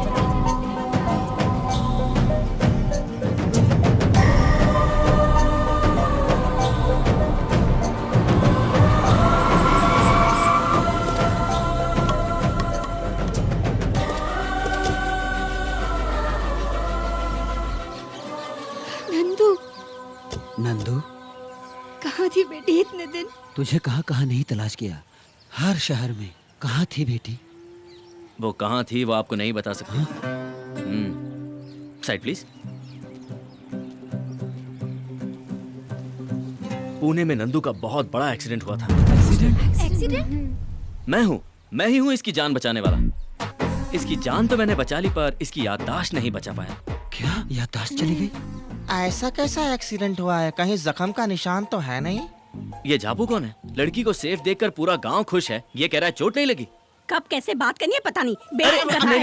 S8: नंदू,
S3: नंदू,
S11: कहाँ थी बेटी इतने दिन?
S3: तुझे कहाँ कहाँ नहीं तलाश किया, हर शहर में। कहाँ थी बेटी?
S6: वो कहाँ थी वो आपको नहीं बता सकती। Side please. पुणे में नंदू का बहुत बड़ा एक्सीडेंट हुआ था।
S8: एक्सीडेंट?
S6: मैं ही हूँ इसकी जान बचाने वाला। इसकी जान तो मैंने बचा ली पर इसकी याददाश्त नहीं बचा पाया।
S3: क्या याददाश्त चली गई?
S7: ऐसा कैसा एक्सीडेंट हुआ है? कहीं जख्म का निशान तो है नहीं?
S6: ये जाबू कौन है? लड़की को सेफ देखकर पूरा गांव खुश है। ये कह रहा है चोट नहीं लगी।
S11: कब कैसे बात करनी है पता नहीं।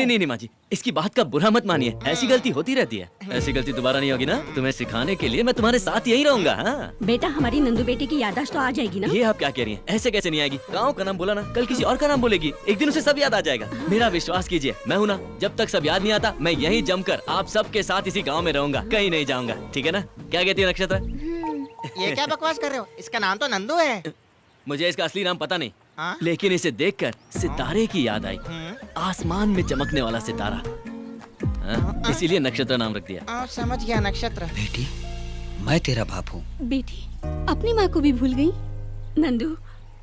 S6: नहीं माँ जी, इसकी बात का बुरा मत मानिए। ऐसी गलती होती रहती है। ऐसी गलती दोबारा नहीं होगी ना? तुम्हें सिखाने के लिए मैं तुम्हारे साथ यही रहूंगा। हाँ
S11: बेटा, हमारी नंदू बेटी की याददाश्त तो आ जाएगी ना?
S6: ये आप क्या कह रही हैं? ऐसे कैसे नहीं आएगी? गाँव का नाम बोला ना, कल किसी और का नाम बोलेगी, एक दिन उसे सब याद आ जाएगा। मेरा विश्वास कीजिए, मैं हूँ ना, जब तक सब याद नहीं आता मैं यहीं जमकर आप सबके साथ इसी गाँव में रहूंगा, कहीं नहीं जाऊंगा। ठीक है ना? क्या कहती है नक्षत्र?
S7: ये क्या बकवास कर रहे हो? इसका नाम तो नंदू है।
S6: मुझे इसका असली नाम पता नहीं,
S7: हाँ?
S6: लेकिन इसे देखकर सितारे की याद आई। आसमान में चमकने वाला सितारा, हाँ? इसीलिए नक्षत्र नाम रख दिया।
S7: समझ गया, नक्षत्र।
S3: बेटी, मैं तेरा बाप हूँ।
S11: बेटी अपनी माँ को भी भूल गई? नंदू,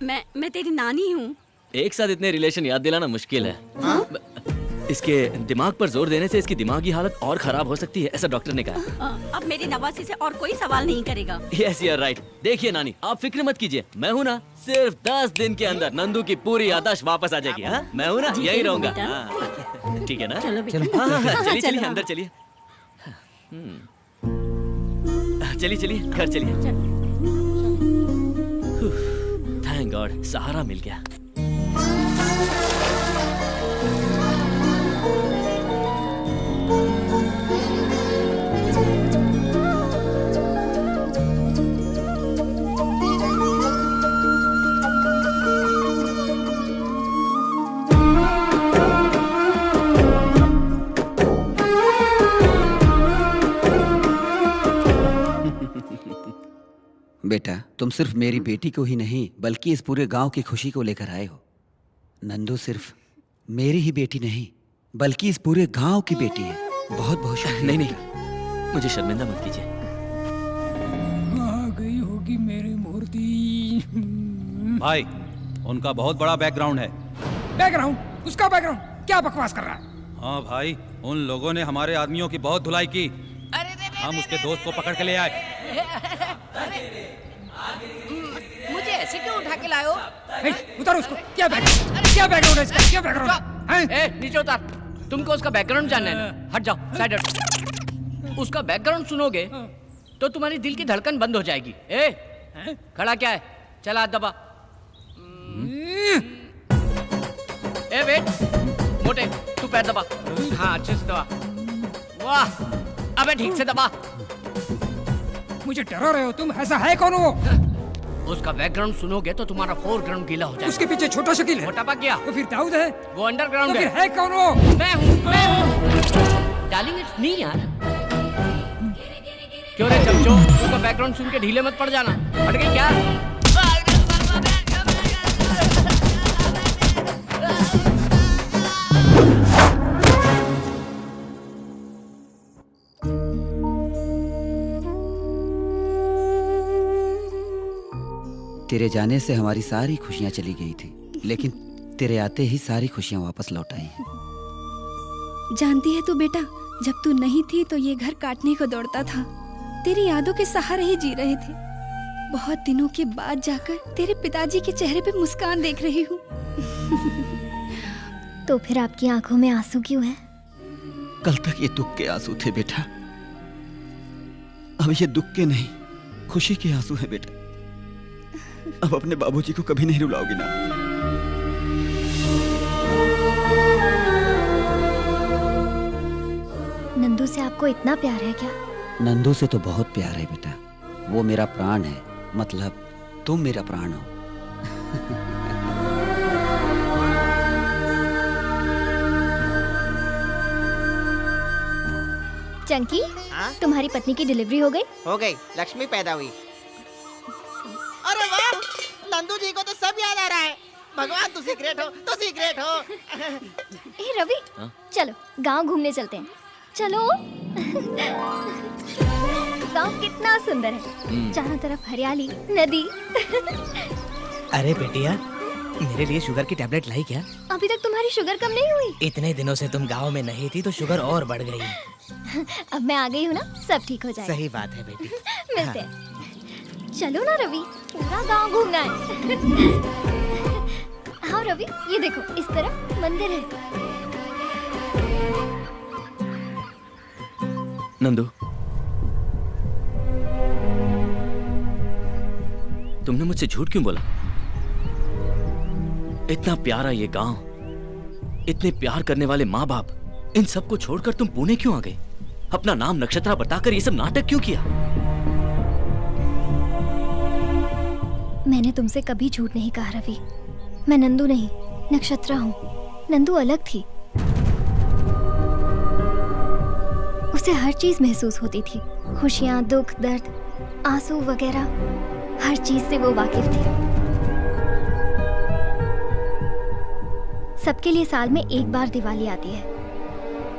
S11: मैं तेरी नानी हूँ।
S6: एक साथ इतने रिलेशन याद दिलाना मुश्किल है। इसके दिमाग पर जोर देने से इसकी दिमागी हालत और खराब हो सकती है, ऐसा डॉक्टर ने कहा।
S11: अब मेरी नवासी से और कोई सवाल नहीं करेगा।
S6: Yes you are right. देखिए नानी, आप फिक्र मत कीजिए, मैं हूँ ना, सिर्फ 10 दिन के अंदर नंदू की पूरी याददाश्त वापस आ जाएगी। हाँ मैं हूँ ना, यही रहूंगा। हाँ, ठीक है ना?
S11: चलो बेटा।
S6: चलिए चलिए अंदर चलिए। चलिए चलिए घर चलिए। थैंक गॉड, सहारा मिल गया।
S3: बेटा, तुम सिर्फ मेरी बेटी को ही नहीं बल्कि इस पूरे गांव की खुशी को लेकर आए हो। नंदू सिर्फ मेरी ही बेटी नहीं बल्कि इस पूरे गांव की बेटी है। बहुत बहुत शुक्रिया।
S6: नहीं, मुझे शर्मिंदा मत कीजिए।
S4: आ गई होगी मेरी मूर्ति।
S10: भाई, उनका बहुत बड़ा बैकग्राउंड है।
S4: बैकग्राउंड? उसका बैकग्राउंड? क्या बकवास कर रहा है?
S10: हाँ भाई, उन लोगों ने हमारे आदमियों की बहुत धुलाई की। हम उसके दोस्त को पकड़ के ले आए।
S1: मुझे ऐसे क्यों उठा के लाए हो?
S4: उतार उसको। क्या बैकग्राउंड है इसका? क्या बैकग्राउंड है?
S1: नीचे उतार। तुमको उसका बैकग्राउंड जानना है ना? हट जाओ, साइड हट। उसका बैकग्राउंड सुनोगे तो तुम्हारी दिल की धड़कन बंद हो जाएगी। खड़ा क्या है? चला हाथ दबा। वेट, मोटे तू पैर दबा। हाँ अच्छे से दबा। वाह, अबे ठीक से दबा।
S4: मुझे डरा रहे हो तुम? ऐसा है कौन वो?
S1: उसका बैकग्राउंड सुनोगे तो तुम्हारा फोरग्राउंड गीला हो जाएगा।
S4: उसके पीछे छोटा शकील है।
S1: मोटापा क्या?
S4: तो फिर दाऊद है।
S1: वो अंडरग्राउंड
S4: तो
S1: है।
S4: फिर है कौन वो?
S1: मैं हूँ। डार्लिंग इट्स मी यार। क्यों रे चमचो, उसका बैकग्राउंड सुन के ढीले मत पड़ जाना। हट गई क्या?
S3: तेरे जाने से हमारी सारी खुशियां चली गई थी, लेकिन तेरे आते ही सारी खुशियां वापस लौट आई हैं।
S11: जानती है तू बेटा, जब तू नहीं थी तो ये घर काटने को दौड़ता था। तेरी यादों के सहारे ही जी रहे थे। बहुत दिनों के बाद जाकर तेरे पिताजी के चेहरे पे मुस्कान देख रही हूँ।
S8: तो फिर आपकी आंखों में आंसू क्यों है?
S3: कल तक ये दुख के आंसू थे बेटा,
S12: अब ये दुख के नहीं, खुशी के आंसू है बेटा। अब अपने बाबूजी को कभी नहीं रुलाओगी ना?
S8: नंदू से आपको इतना प्यार है क्या?
S12: नंदू से तो बहुत प्यार है बेटा। वो मेरा प्राण है, मतलब तुम मेरा प्राण हो।
S8: चंकी, तुम्हारी पत्नी की डिलीवरी हो गई?
S7: हो गई, लक्ष्मी पैदा हुई। अरे वाह, नंदू जी को तो सब याद आ रहा है। भगवान तुसी ग्रेट हो, तुसी ग्रेट हो।
S8: ए रवि, चलो गांव घूमने चलते हैं। चलो। गांव कितना सुंदर है, चारों तरफ हरियाली, नदी।
S2: अरे बेटिया, मेरे लिए शुगर की टैबलेट लाई क्या?
S8: अभी तक तुम्हारी शुगर कम नहीं हुई?
S2: इतने दिनों से तुम गांव में नहीं थी तो शुगर और बढ़ गई।
S8: अब मैं आ गई हूँ ना, सब ठीक हो जाएगा।
S2: सही बात है बेटी।
S8: मिलते हैं। चलो ना रवि, पूरा गांव घूमना है। हाँ रवि, ये देखो, इस तरफ मंदिर है।
S6: नंदू, तुमने मुझसे झूठ क्यों बोला? इतना प्यारा ये गांव, इतने प्यार करने वाले माँ बाप, इन सबको छोड़कर तुम पुणे क्यों आ गए? अपना नाम नक्षत्रा बताकर ये सब नाटक क्यों किया?
S8: मैंने तुमसे कभी झूठ नहीं कहा रवि। मैं नंदू नहीं, नक्षत्रा हूँ। नंदू अलग थी, उसे हर चीज महसूस होती थी, खुशियाँ, दुख, दर्द, आंसू वगैरह, हर चीज से वो वाकिफ थी। सबके लिए साल में एक बार दिवाली आती है,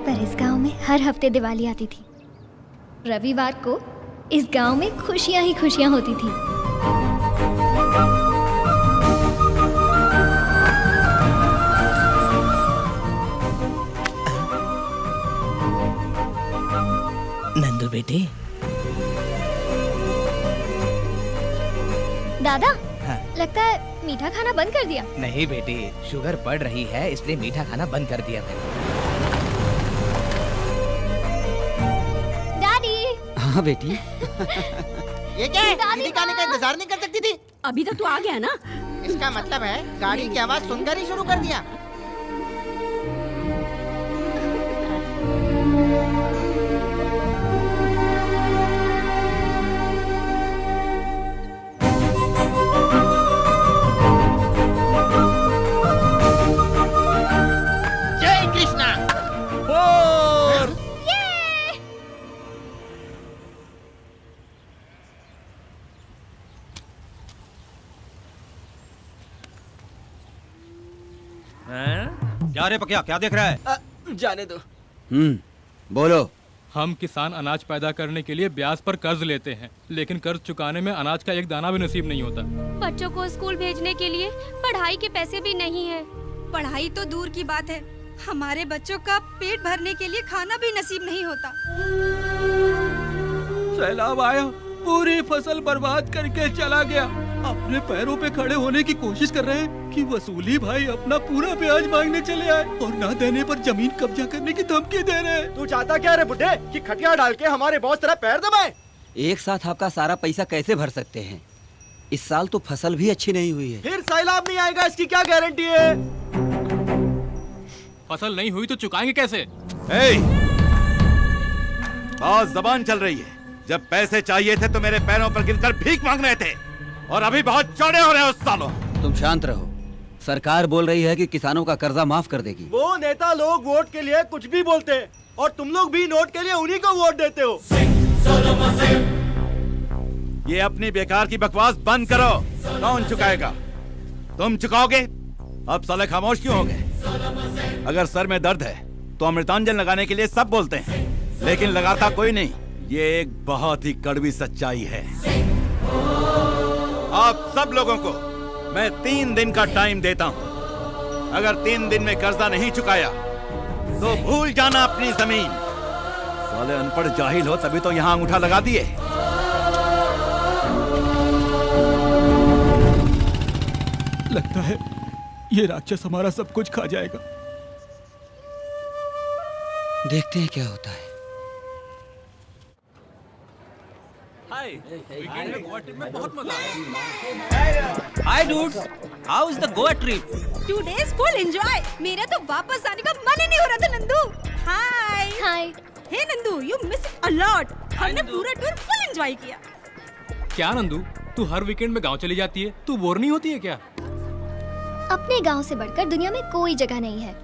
S8: पर इस गांव में हर हफ्ते दिवाली आती थी। रविवार को इस गांव में खुशियां ही खुशियां होती थी।
S2: नंदू बेटी।
S8: दादा,
S2: हाँ।
S8: लगता है मीठा खाना बंद कर दिया।
S2: नहीं बेटी, शुगर बढ़ रही है इसलिए मीठा खाना बंद कर दिया मैंने।
S8: डैडी।
S12: हाँ बेटी।
S7: ये क्या है? दीदी का आने का इंतजार नहीं कर सकती थी?
S11: अभी तक तो आ गया ना।
S7: इसका मतलब है गाड़ी की आवाज सुनकर ही शुरू कर दिया। जय कृष्णा।
S10: क्या रे पकिया, क्या देख रहा है?
S6: जाने दो।
S12: बोलो।
S5: हम किसान अनाज पैदा करने के लिए ब्याज पर कर्ज लेते हैं, लेकिन कर्ज चुकाने में अनाज का एक दाना भी नसीब नहीं होता।
S11: बच्चों को स्कूल भेजने के लिए पढ़ाई के पैसे भी नहीं है। पढ़ाई तो दूर की बात है, हमारे बच्चों का पेट भरने के लिए खाना भी नसीब नहीं होता।
S10: सैलाब आया, पूरी फसल बर्बाद करके चला गया। अपने पैरों पे खड़े होने की कोशिश कर रहे हैं कि वसूली भाई अपना पूरा ब्याज मांगने चले आए और ना देने पर जमीन कब्जा करने की धमकी दे रहे हैं।
S7: तू चाहता क्या रे बुड्ढे, कि खटिया डाल के हमारे बॉस तेरा पैर दबाए?
S12: एक साथ आपका सारा पैसा कैसे भर सकते हैं? इस साल तो फसल भी अच्छी नहीं हुई है।
S7: फिर सैलाब नहीं आएगा, इसकी क्या गारंटी है?
S5: फसल नहीं हुई तो चुकाएंगे कैसे?
S9: बहुत जबान चल रही है। जब पैसे चाहिए थे तो मेरे पैरों पर गिरकर भीख मांग रहे थे और अभी बहुत चौड़े हो रहे हो सालों।
S12: तुम शांत रहो। सरकार बोल रही है कि किसानों का कर्जा माफ कर देगी।
S7: वो नेता लोग वोट के लिए कुछ भी बोलते हैं और तुम लोग भी नोट के लिए उन्हीं को वोट देते हो।
S9: ये अपनी बेकार की बकवास बंद करो। कौन चुकाएगा? तुम चुकाओगे? अब साले खामोश क्यों हो गए? अगर सर में दर्द है तो अमृतांजन लगाने के लिए सब बोलते हैं, लेकिन लगाता कोई नहीं। ये एक बहुत ही कड़वी सच्चाई है। आप सब लोगों को मैं 3 दिन का टाइम देता हूं। अगर 3 दिन में कर्जा नहीं चुकाया तो भूल जाना अपनी जमीन। साले अनपढ़ जाहिल हो तभी तो यहां अंगूठा लगा दिए।
S10: लगता है ये राक्षस हमारा सब कुछ खा जाएगा।
S12: देखते हैं क्या होता है।
S6: Hi dudes, how is the Goa trip?
S11: 2 days full enjoy. मेरा तो वापस आने का मन ही नहीं हो रहा था Nandu. Hi
S8: hi.
S11: Hey Nandu, you miss a lot. हमने पूरा टूर फुल एंजॉय किया।
S5: क्या नंदू, तू हर वीकेंड में गांव चली जाती है, तू बोर नहीं होती है क्या?
S8: अपने गांव से बढ़कर दुनिया में कोई जगह नहीं है।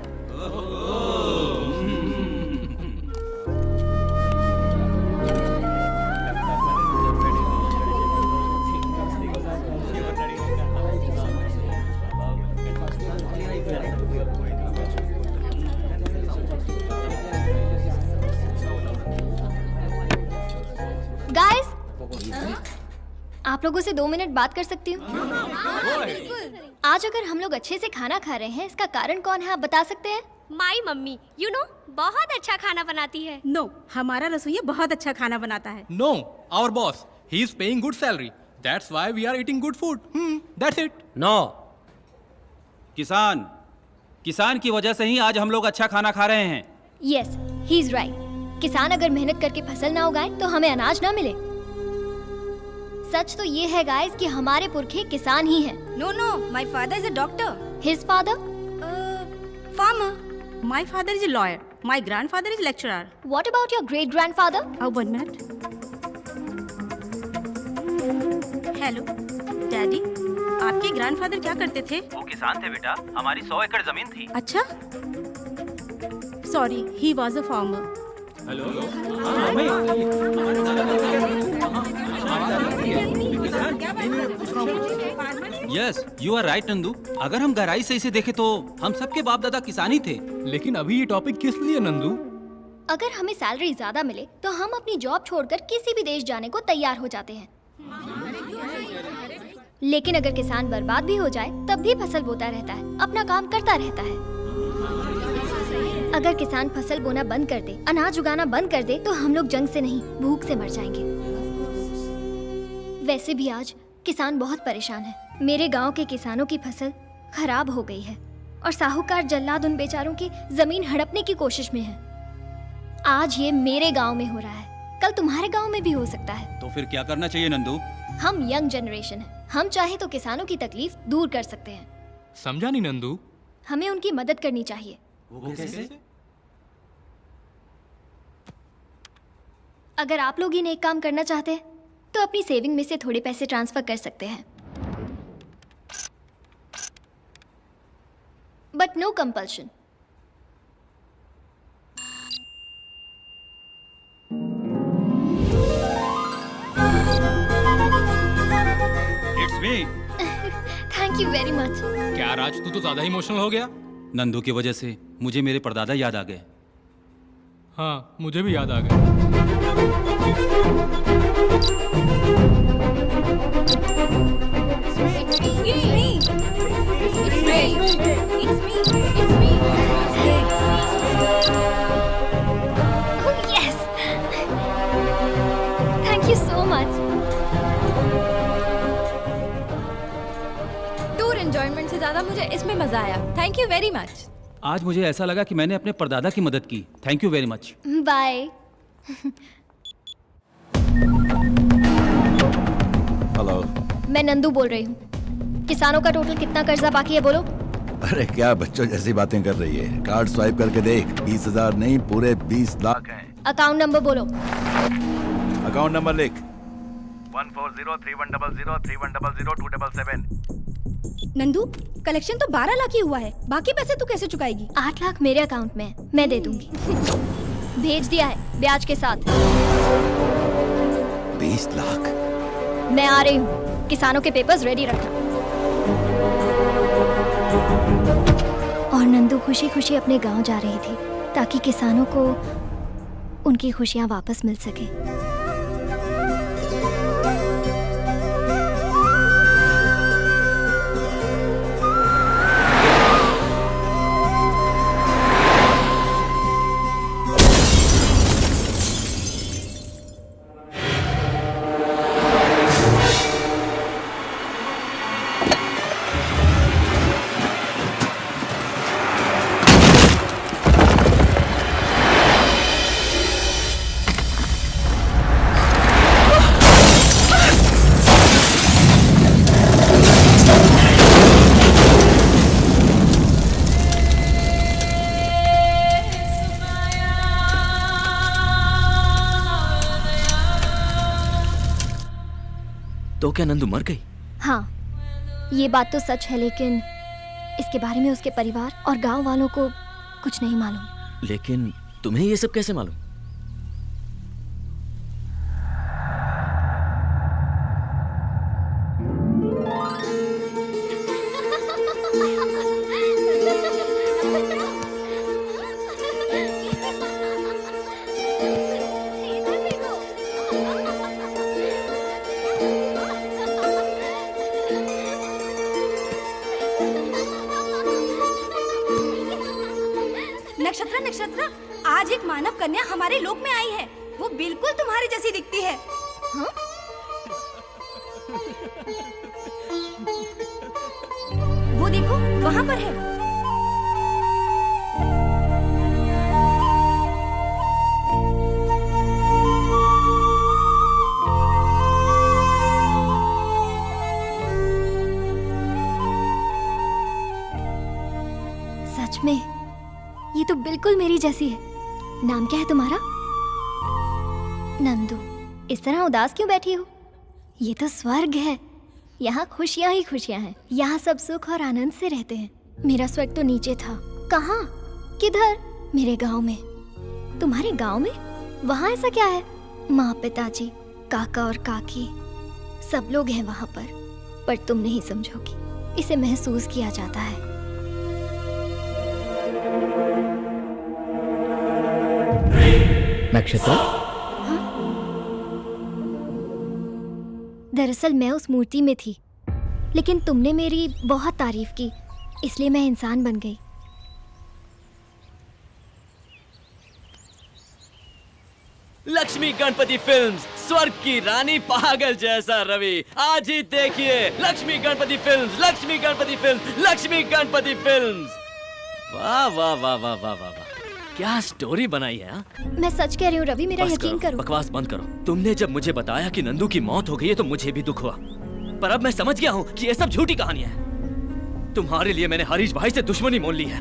S8: गाइस, आप लोगों से 2 मिनट बात कर सकती हूँ? आज अगर हम लोग अच्छे से खाना खा रहे हैं, इसका कारण कौन है, आप बता सकते हैं?
S13: माई मम्मी, यू नो, बहुत अच्छा खाना बनाती है।
S11: नो, हमारा रसोइया बहुत अच्छा खाना बनाता है।
S5: No, our boss. He is paying good salary. That's why we are eating good food. That's it.
S6: No, किसान की वजह से ही आज हम लोग अच्छा खाना खा रहे हैं।
S8: Yes, he is right. किसान अगर मेहनत करके फसल ना उगाए तो हमें अनाज ना मिले। सच तो ये है गाइस कि हमारे पुरखे किसान ही हैं।
S11: No no, my father is a doctor.
S8: His father?
S11: Farmer. My father is a lawyer. My grandfather is lecturer.
S8: What about your great grandfather?
S11: 1 minute. Hello daddy, आपके ग्रैंडफादर क्या करते थे?
S6: वो किसान थे बेटा, हमारी 100 एकड़ जमीन थी।
S11: अच्छा, sorry, he was a farmer.
S6: Yes, you are right Nandu. अगर हम गहराई से इसे देखें तो हम सबके बाप दादा किसान ही थे।
S5: लेकिन अभी ये टॉपिक किस लिए नंदू?
S8: अगर हमें सैलरी ज्यादा मिले तो हम अपनी जॉब छोड़कर किसी भी देश जाने को तैयार हो जाते हैं। लेकिन अगर किसान बर्बाद भी हो जाए तब भी फसल बोता रहता है, अपना काम करता रहता है। अगर किसान फसल बोना बंद कर दे, अनाज उगाना बंद कर दे, तो हम लोग जंग से नहीं, भूख से मर जाएंगे। वैसे भी आज किसान बहुत परेशान है। मेरे गांव के किसानों की फसल खराब हो गई है और साहूकार जल्लाद उन बेचारों की जमीन हड़पने की कोशिश में है। आज ये मेरे गांव में हो रहा है, कल तुम्हारे गांव में भी हो सकता है।
S6: तो फिर क्या करना चाहिए नंदू?
S8: हम यंग जनरेशन है, हम चाहे तो किसानों की तकलीफ दूर कर सकते हैं।
S5: समझा नहीं नंदू।
S8: हमें उनकी मदद करनी चाहिए।
S6: वो कैसे?
S8: अगर आप लोग ही नेक काम करना चाहते हैं तो अपनी सेविंग में से थोड़े पैसे ट्रांसफर कर सकते हैं, but no compulsion.
S6: It's me.
S8: Thank you very much.
S5: क्या राज, तू तो ज्यादा इमोशनल हो गया।
S6: नंदू की वजह से मुझे मेरे परदादा याद आ गए।
S5: हाँ, मुझे भी याद आ गया।
S8: Thank you so much.
S11: Tour enjoyment से ज्यादा मुझे इसमें मजा आया। Thank you very much.
S6: आज मुझे ऐसा लगा कि मैंने अपने परदादा की मदद की। Thank you very much.
S8: Bye.
S9: Hello,
S8: मैं नंदू बोल रही हूँ। किसानों का टोटल कितना कर्जा बाकी है बोलो?
S9: अरे क्या बच्चों जैसी बातें कर रही है। कार्ड स्वाइप करके देख, 20,000 नहीं पूरे 20 लाख हैं।
S8: अकाउंट नंबर बोलो।
S9: अकाउंट नंबर लिख। 140310031002777।
S11: नंदू, कलेक्शन तो 12 लाख ही हुआ है, बाकी पैसे तू कैसे चुकाएगी?
S8: 8 लाख मेरे अकाउंट में है, मैं दे दूंगी। भेज दिया है ब्याज के साथ।
S9: 20 लाख।
S8: मैं आ रही हूँ, किसानों के पेपर्स रेडी रखना। और नंदू खुशी खुशी अपने गांव जा रही थी ताकि किसानों को उनकी खुशियां वापस मिल सके।
S6: तो क्या नंदू मर गई?
S8: हाँ, ये बात तो सच है, लेकिन इसके बारे में उसके परिवार और गांव वालों को कुछ नहीं मालूम।
S6: लेकिन तुम्हें ये सब कैसे मालूम?
S11: नक्षत्र नक्षत्र, आज एक मानव कन्या हमारे लोक में आई है। वो बिल्कुल तुम्हारी जैसी दिखती है। हाँ? वो देखो, वहाँ पर है।
S8: सच में ये तो बिल्कुल मेरी जैसी है। नाम क्या है तुम्हारा? नंदू। इस तरह उदास क्यों बैठी हो? ये तो स्वर्ग है। यहाँ खुशियाँ ही खुशियाँ हैं। यहाँ सब सुख और आनंद से रहते हैं। मेरा स्वर्ग तो नीचे था। कहाँ? किधर? मेरे गांव में। तुम्हारे गांव में? वहाँ ऐसा क्या है? माँ, पिताजी, काका और काकी सब लोग हैं वहाँ पर तुम नहीं समझोगी। इसे महसूस किया जाता है।
S2: नक्षत्र,
S8: दरअसल मैं उस मूर्ति में थी, लेकिन तुमने मेरी बहुत तारीफ की, इसलिए मैं इंसान बन गई।
S6: लक्ष्मी गणपति फिल्म्स, स्वर्ग की रानी पागल जैसा रवि। आज ही देखिए Lakshmi Ganpati films, Lakshmi Ganpati films, Lakshmi Ganpati films. वाह वाह वाह वाह वाह वाह वाह, क्या स्टोरी बनाई है।
S8: मैं सच कह रही हूँ रवि, मेरा यकीन करो।
S6: बकवास बंद करो। तुमने जब मुझे बताया कि नंदू की मौत हो गई है तो मुझे भी दुख हुआ, पर अब मैं समझ गया हूँ कि ये सब झूठी कहानियां हैं। तुम्हारे लिए मैंने हरीश भाई से दुश्मनी मोल ली है।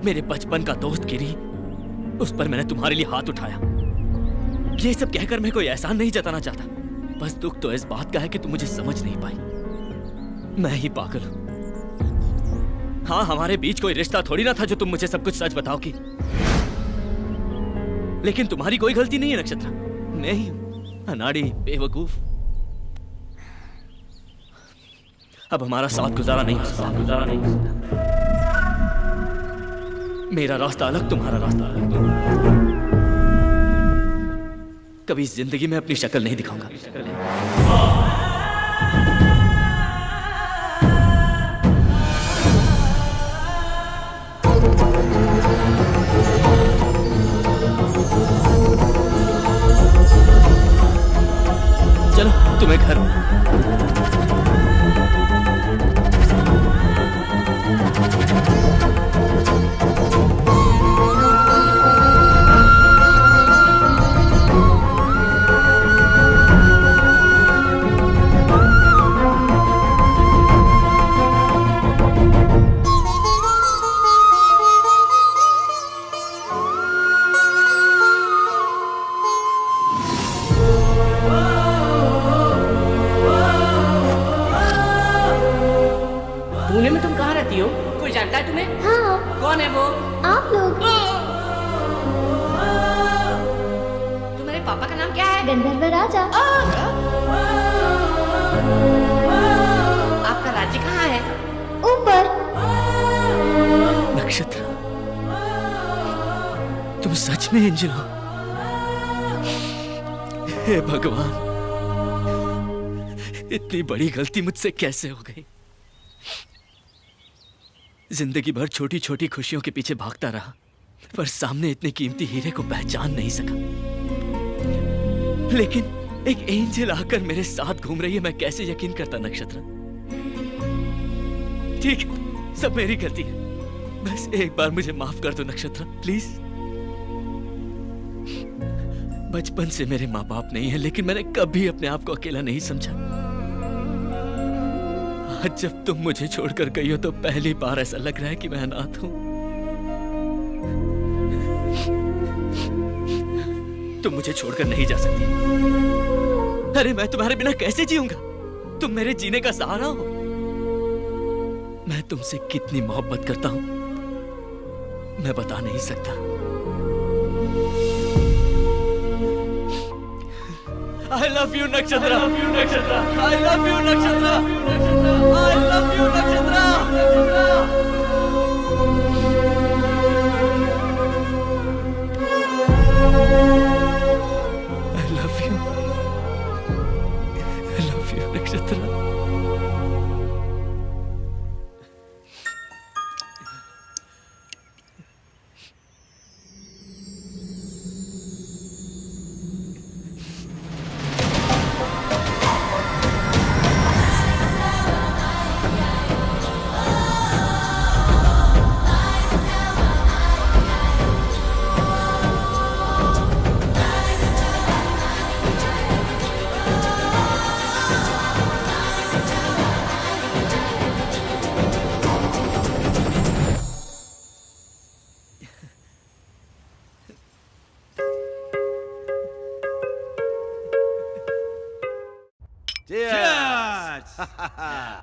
S6: मेरे बचपन का दोस्त गिरी, उस पर मैंने तुम्हारे लिए हाथ उठाया। ये सब कहकर मैं कोई एहसान नहीं जताना चाहता, बस दुख तो इस बात का है कि तुम मुझे समझ नहीं पाई। मैं ही पागल हूं। हाँ, हमारे बीच कोई रिश्ता थोड़ी ना था जो तुम मुझे सब कुछ सच बताओगी। लेकिन तुम्हारी कोई गलती नहीं है नक्षत्र। मैं ही हूं अनाड़ी, बेवकूफ। अब हमारा साथ गुजारा नहीं हो सकता। मेरा रास्ता अलग, तुम्हारा रास्ता अलग। कभी जिंदगी में अपनी शक्ल नहीं दिखाऊंगा। चलो तुम्हें घर।
S1: पुणे में तुम कहाँ रहती हो? कोई जानता है तुम्हें?
S8: हाँ।
S1: कौन है वो?
S8: आप लोग।
S1: तुम्हारे पापा का नाम क्या है?
S8: गंधर्व राजा।
S1: आपका राज्य कहाँ है?
S8: ऊपर।
S6: नक्षत्र, तुम सच में एंजल हो? हे भगवान, इतनी बड़ी गलती मुझसे कैसे हो गई? जिंदगी भर छोटी छोटी खुशियों के पीछे भागता रहा, पर सामने इतने कीमती हीरे को पहचान नहीं सका। लेकिन एक एंजल आकर मेरे साथ घूम रही है, मैं कैसे यकीन करता नक्षत्र? ठीक है, सब मेरी गलती है। बस एक बार मुझे माफ कर दो नक्षत्र, प्लीज। बचपन से मेरे माँ बाप नहीं है, लेकिन मैंने कभी अपने आप को अकेला नहीं समझा। आज जब तुम मुझे छोड़कर गई हो तो पहली बार ऐसा लग रहा है कि मैं अनाथ हूं। तुम मुझे छोड़कर नहीं जा सकती। अरे मैं तुम्हारे बिना कैसे जीऊंगा? तुम मेरे जीने का सहारा हो। मैं तुमसे कितनी मोहब्बत करता हूं मैं बता नहीं सकता। I love you Nakshatra. I love you Nakshatra. I love you Nakshatra. I love you Nakshatra. Nakshatra.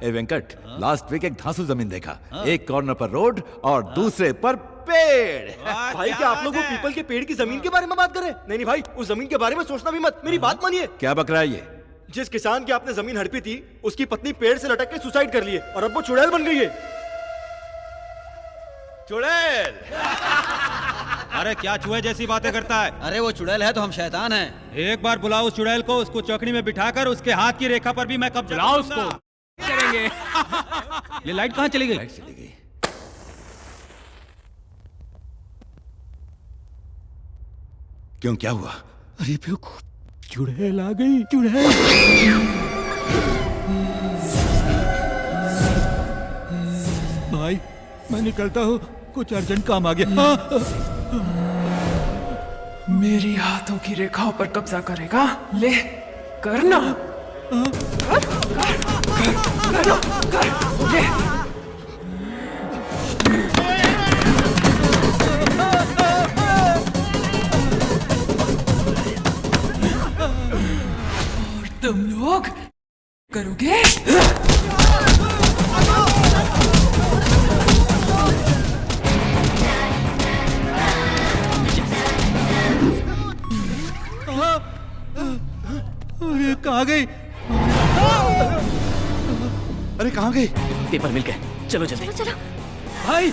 S9: ए वेंकट, लास्ट वीक एक धांसू जमीन देखा। एक कॉर्नर पर रोड और दूसरे पर पेड़।
S14: भाई क्या आप लोग वो पीपल के पेड़ की जमीन के बारे में बात करें? नहीं भाई, उस जमीन के बारे में सोचना भी मत। मेरी बात मानिए।
S9: क्या बक रहा है ये?
S14: जिस किसान की आपने जमीन हड़पी थी उसकी पत्नी पेड़ से लटक के सुसाइड कर लिए और अब वो चुड़ैल बन गई है।
S9: चुड़ैल?
S10: अरे क्या चूहे जैसी बातें करता है?
S12: अरे वो चुड़ैल है तो हम शैतान हैं।
S10: एक बार बुलाओ उस चुड़ैल को, उसको चौकड़ी में बिठाकर उसके हाथ की रेखा पर भी मैं कब्जा
S5: बुलाओ उसको।
S10: करेंगे। ये लाइट कहाँ चली गई?
S9: लाइट चली गई। क्यों, क्या हुआ?
S10: अरे बेवकूफ, चुड़ैल आ गई। चुड़ैल। भाई मैं निकलता हूँ, कुछ अर्जेंट काम आ गया।
S4: मेरी हाथों की रेखाओं पर कब्जा करेगा? ले करना। ले। और तुम लोग करोगे?
S10: अरे कहाँ गई?
S9: अरे कहाँ गई?
S6: पेपर मिल गए, चलो जल्दी।
S13: चलो।
S10: भाई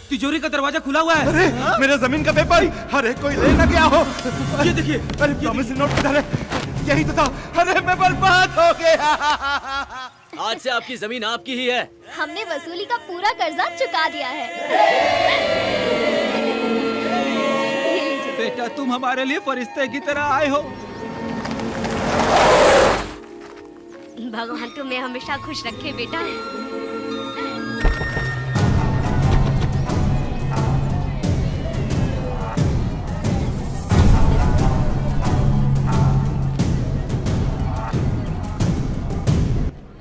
S10: तिजोरी का दरवाजा खुला हुआ है।
S9: अरे मेरे जमीन का पेपर। अरे कोई ले ना गया हो।
S10: ये देखिए।
S9: अरे प्रॉमिसरी नोट किधर है? यही तो था। अरे मैं बर्बाद हो गया।
S6: आज से आपकी जमीन आपकी ही है।
S8: हमने वसूली का पूरा कर्जा चुका दिया है।
S10: बेटा तुम हमारे लिए फरिश्ते की तरह आए हो।
S13: भगवान तुम्हें हमेशा खुश रखे बेटा।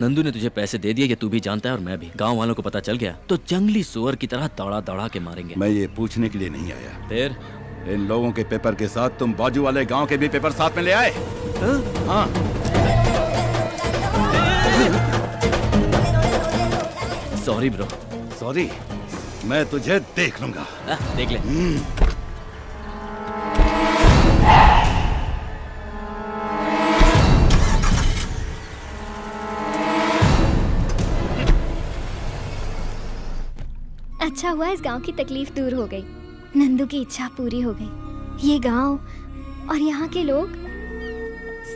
S6: नंदू ने तुझे पैसे दे दिए, ये तू भी जानता है और मैं भी। गांव वालों को पता चल गया तो जंगली सुअर की तरह दौड़ा दौड़ा के मारेंगे।
S9: मैं ये पूछने के लिए नहीं आया।
S6: फिर
S9: इन लोगों के पेपर के साथ तुम बाजू वाले गांव के भी पेपर साथ में ले आए? हाँ।
S6: Sorry bro.
S9: सॉरी? मैं तुझे देख लूंगा।
S6: देख ले।
S8: अच्छा हुआ इस गांव की तकलीफ दूर हो गई। नंदू की इच्छा पूरी हो गई। ये गांव और यहाँ के लोग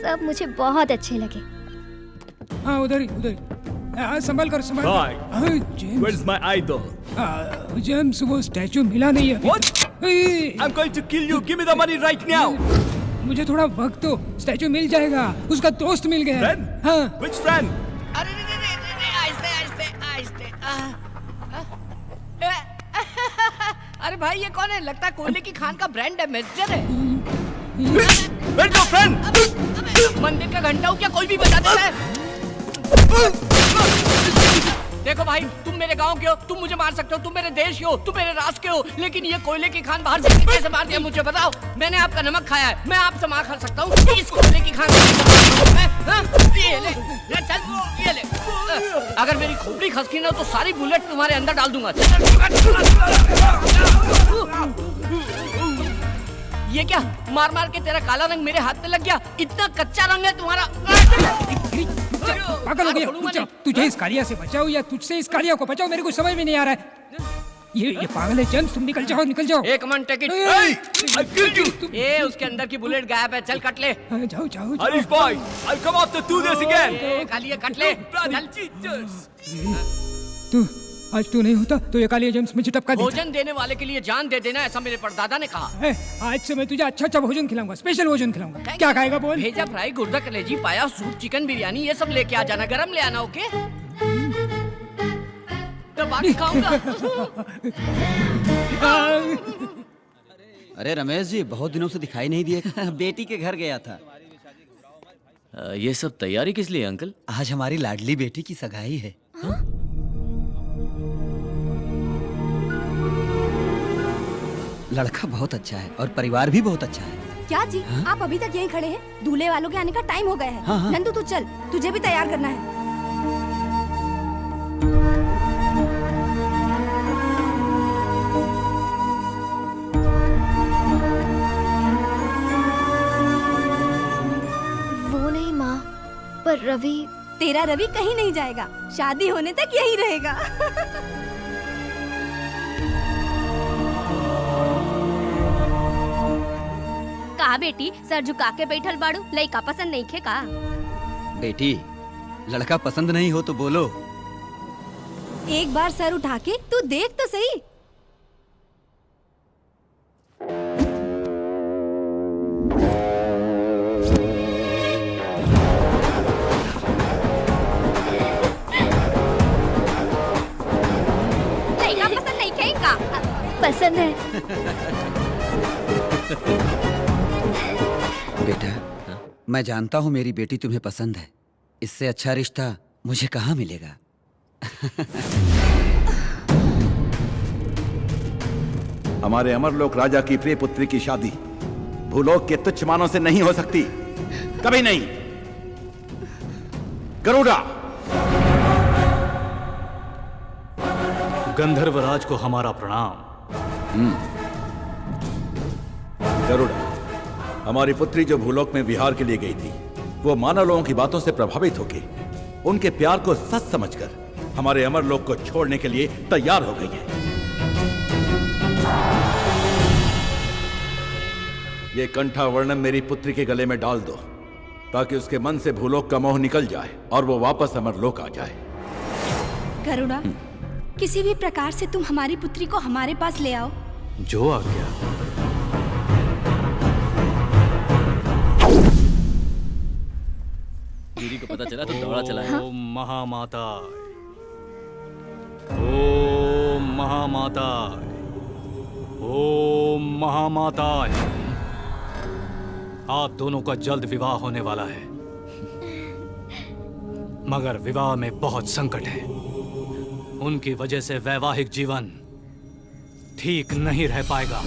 S8: सब मुझे बहुत अच्छे लगे।
S4: हाँ उधर ही उधर ही। संभाल कर संभाल कर।
S6: Where's my idol?
S4: जेम्स वो स्टैचू मिला नहीं है।
S6: What? I'm going to kill you. Give me the money right now.
S4: मुझे थोड़ा वक्त दो, स्टैचू मिल जाएगा। उसका दोस्त मिल गया।
S6: Friend?
S4: हाँ।
S6: Which friend?
S1: अरे भाई ये कौन है? लगता है कोयले की खान का ब्रांड एम्बेसडर है।
S6: Where's your friend?
S1: मंदिर का घंटा हो क्या कोई भी बजा देता है? देखो भाई, तुम मेरे गांव के हो, तुम मुझे मार सकते हो, तुम मेरे देश के हो, तुम मेरे राष्ट्र के हो, लेकिन ये कोयले की खान बाहर से कैसे मार दिया मुझे बताओ? मैंने आपका नमक खाया है, मैं आपसे मार खा सकता हूँ। इस कोयले की खान मैं, हाँ? ये ले चल ये ले। अगर मेरी खोपड़ी खसकी ना तो सारी बुलेट तुम्हारे अंदर डाल दूंगा। ये क्या मार मार के तेरा काला रंग मेरे हाथ पे लग गया? इतना कच्चा रंग है तुम्हारा।
S4: पागल हो गया? तुझे इस कालिया से बचाओ या तुझसे इस कालिया को बचाओ, मेरे को समझ में नहीं आ रहा है। ये पागल है जेम्स, तुम निकल जाओ निकल जाओ।
S1: एक मन टिकट। ये उसके अंदर की बुलेट गायब है, चल कट ले।
S4: जाओ जाओ।
S14: Harish boy, I'll come after do this again.
S1: Kaliya cut ले।
S4: तू आज तू नहीं होता तो ये कालिया जेम्स मुझे टपका देता।
S1: भोजन देने वाले के लिए जान दे देना, ऐसा मेरे परदादा ने कहा।
S4: आज से मैं तुझे अच्छा अच्छा भोजन खिलाऊंगा, स्पेशल भोजन खिलाऊंगा। क्या खाएगा बोल?
S1: भेजा फ्राई, गुर्दा कलेजी, पाया, सूप, चिकन बिरयानी, ये सब लेके आ जाना, गरम ले आना। ओके तो बाकी खाऊंगा।
S12: अरे रमेश जी, बहुत दिनों से दिखाई नहीं दिए। बेटी के घर गया था।
S6: ये सब तैयारी किस लिए अंकल?
S12: आज हमारी लाडली बेटी की सगाई है। लड़का बहुत अच्छा है और परिवार भी बहुत अच्छा है।
S11: क्या जी? आप अभी तक यहीं खड़े हैं? दूल्हे वालों के आने का टाइम हो गया है।
S12: हाँ।
S11: नंदू तू चल, तुझे भी तैयार करना है।
S8: वो नहीं माँ, पर रवि।
S11: तेरा रवि कहीं नहीं जाएगा, शादी होने तक यहीं रहेगा।
S13: कहा बेटी, सर झुका के बैठल बाड़ू, लइका पसंद नहीं खे का?
S12: बेटी, लड़का पसंद नहीं हो तो बोलो।
S11: एक बार सर उठा के तू देख तो सही।
S13: लइका पसंद नहीं खे का?
S8: पसंद है।
S12: बेटा, मैं जानता हूँ मेरी बेटी तुम्हें पसंद है। इससे अच्छा रिश्ता मुझे कहाँ मिलेगा।
S9: हमारे अमरलोक राजा की प्रिय पुत्री की शादी भूलोक के तुच्छ मानों से नहीं हो सकती, कभी नहीं। गरुड़ा,
S5: गंधर्वराज को हमारा प्रणाम।
S9: गरुड़ा, हमारी पुत्री जो भूलोक में विहार के लिए गई थी, वो मानव लोगों की बातों से प्रभावित होकर उनके प्यार को सच समझकर हमारे अमरलोक को छोड़ने के लिए तैयार हो गई है। ये कंठा वर्णम मेरी पुत्री के गले में डाल दो, ताकि उसके मन से भूलोक का मोह निकल जाए और वो वापस अमरलोक आ जाए।
S11: गरुड़ा, किसी भी प्रकार से तुम हमारी पुत्री को हमारे पास ले आओ।
S5: जो आ गया।
S6: दीदी को पता चला तो दौड़ा चला है।
S5: ओम महामाता, ओम महामाता, ओम महामाता। आप दोनों का जल्द विवाह होने वाला है, मगर विवाह में बहुत संकट है। उनकी वजह से वैवाहिक जीवन ठीक नहीं रह पाएगा।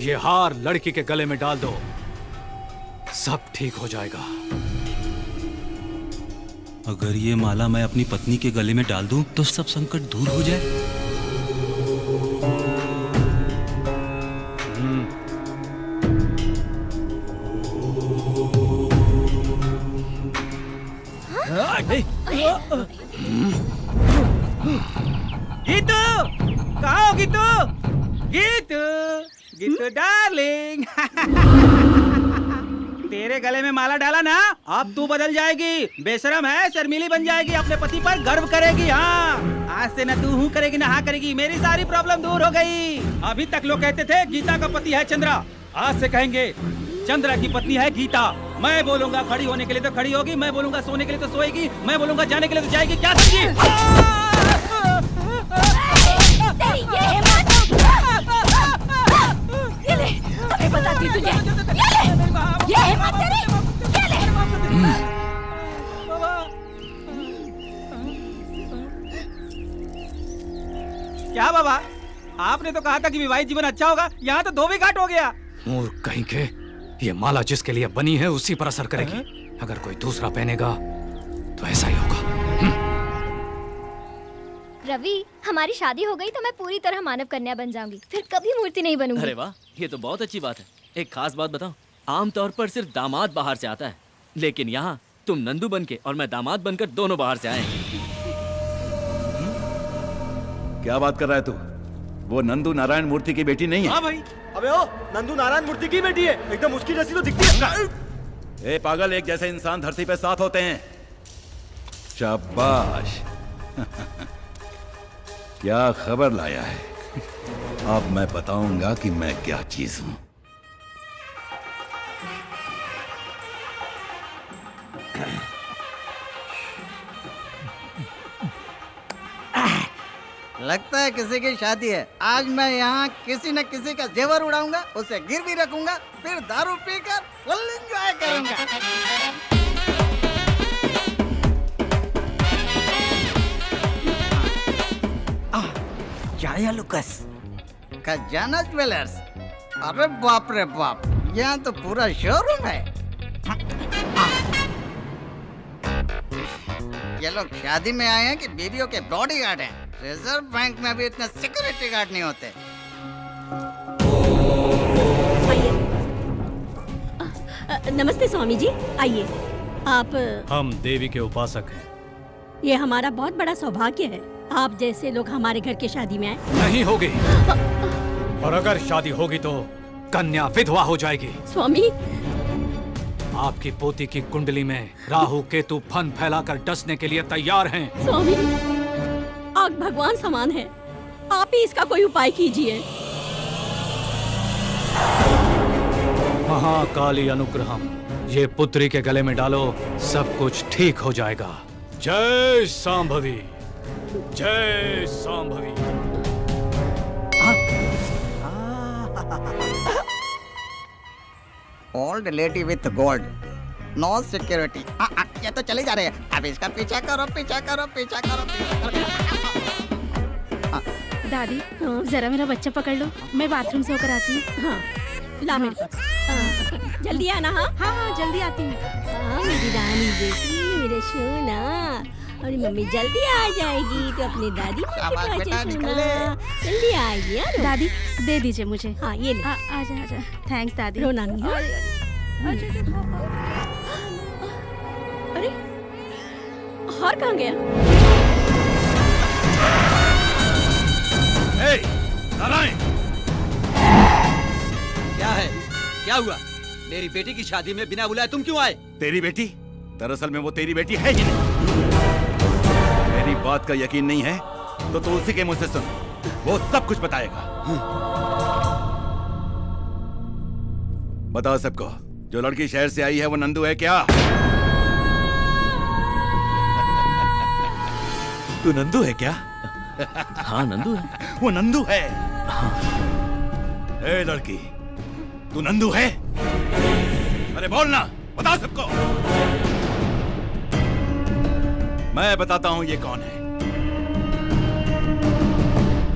S5: ये हार लड़की के गले में डाल दो, सब ठीक हो जाएगा।
S10: अगर ये माला मैं अपनी पत्नी के गले में डाल दूं तो सब संकट दूर हो जाए।
S14: गीतू, कहाँ हो गीतू? गीतू, गीतू डार्लिंग। तेरे गले में माला डाला ना, अब तू बदल जाएगी। बेशरम है, शर्मीली बन जाएगी, अपने पति पर गर्व करेगी। हाँ, आज से न तू हूँ करेगी न हाँ करेगी। मेरी सारी प्रॉब्लम दूर हो गई। अभी तक लोग कहते थे गीता का पति है चंद्रा, आज से कहेंगे चंद्रा की पत्नी है गीता। मैं बोलूंगा खड़ी होने के लिए तो खड़ी होगी, मैं बोलूंगा सोने के लिए तो सोएगी, मैं बोलूंगा जाने के लिए तो जाएगी। क्या समझी?
S11: ये ले, अभी बताती तुझे। ये ले, ये हिम्मत तेरी, ये ले।
S14: क्या बाबा, आपने तो कहा था कि विवाहित जीवन अच्छा होगा, यहाँ तो धोबी घाट हो गया।
S5: मूर्ख कहीं के,
S4: ये माला जिसके लिए बनी है उसी पर असर करेगी। अगर कोई दूसरा पहनेगा तो ऐसा ही होगा।
S8: रवि, हमारी शादी हो गई तो मैं पूरी तरह मानव कन्या बन जाऊंगी, फिर कभी मूर्ति नहीं बनूंगी।
S6: अरे वाह, ये तो बहुत अच्छी बात है। एक खास बात बताओ, आमतौर पर सिर्फ दामाद बाहर से आता है, लेकिन यहाँ तुम नंदू बन के और मैं दामाद बनकर दोनों बाहर से आए हैं।
S9: क्या बात कर रहा है तू? वो नंदू नारायण मूर्ति की बेटी नहीं है।
S10: हाँ भाई। अबे ओ, नंदू नारायण मूर्ति की बेटी है, एकदम उसकी जैसी तो दिखती है।
S9: ए पागल, एक जैसे इंसान धरती पे साथ होते हैं। शाबाश। क्या खबर लाया है? अब मैं बताऊंगा कि मैं क्या चीज हूं।
S3: लगता है किसी की शादी है। आज मैं यहाँ किसी न किसी का जेवर उड़ाऊंगा, उसे गिरवी रखूंगा, फिर दारू पीकर फुल एंजॉय करूंगा। जाया लुकस, खजाना ज्वेलर्स। अरे बाप रे बाप, यहाँ तो पूरा शोरूम है। ये लोग शादी में आए हैं कि बीवियों के बॉडीगार्ड हैं? रिजर्व बैंक में भी इतने सिक्योरिटी गार्ड नहीं होते।
S13: नमस्ते स्वामी जी, आइए। आप?
S5: हम देवी के उपासक हैं।
S13: ये हमारा बहुत बड़ा सौभाग्य है, आप जैसे लोग हमारे घर की शादी में आए।
S4: नहीं होगी, और अगर शादी होगी तो कन्या विधवा हो जाएगी।
S13: स्वामी,
S4: आपकी पोती की कुंडली में राहु केतु फन फैलाकर डसने के लिए तैयार हैं।
S13: स्वामी, आग भगवान समान है, आप ही इसका कोई उपाय कीजिए।
S4: महाकाली अनुग्रहम, ये पुत्री के गले में डालो, सब कुछ ठीक हो जाएगा। जय सांभवी, जय Sambhavi.
S3: Old lady with gold, no security. ये तो चले जा रहे हैं। अब इसका पीछा करो, पीछा करो, पीछा करो, पीछा करो।
S11: दादी, जरा मेरा बच्चा पकड़ लो, मैं बाथरूम से होकर आती हूँ।
S13: हाँ, ला मेरे पास। जल्दी आना। हाँ
S11: हाँ हाँ, जल्दी आती हूँ।
S13: हाँ, मेरी रानी बेटी, मेरे सोना, और मम्मी जल्दी आ जाएगी तो अपनी दादी माँ के पास सोना। जल्दी आइए यार।
S11: दादी, दे दीजिए मुझे।
S13: हाँ, ये ले।
S11: आजा आजा। थैंक्स दादी।
S13: रो नानी। अरे, हार कहाँ गया?
S9: नारायण,
S12: क्या है? क्या हुआ? मेरी बेटी की शादी में बिना बुलाए तुम क्यों आए?
S9: तेरी बेटी? दरअसल में वो तेरी बेटी है ही नहीं। मेरी बात का यकीन नहीं है तो तू उसी के मुंह से सुन, वो सब कुछ बताएगा। बताओ सबको, जो लड़की शहर से आई है वो नंदू है क्या? तू नंदू है क्या?
S6: हाँ, नंदू है।
S9: वो नंदू है। ए लड़की, तू नंदू है? अरे बोलना, बता सबको। मैं बताता हूं ये कौन है।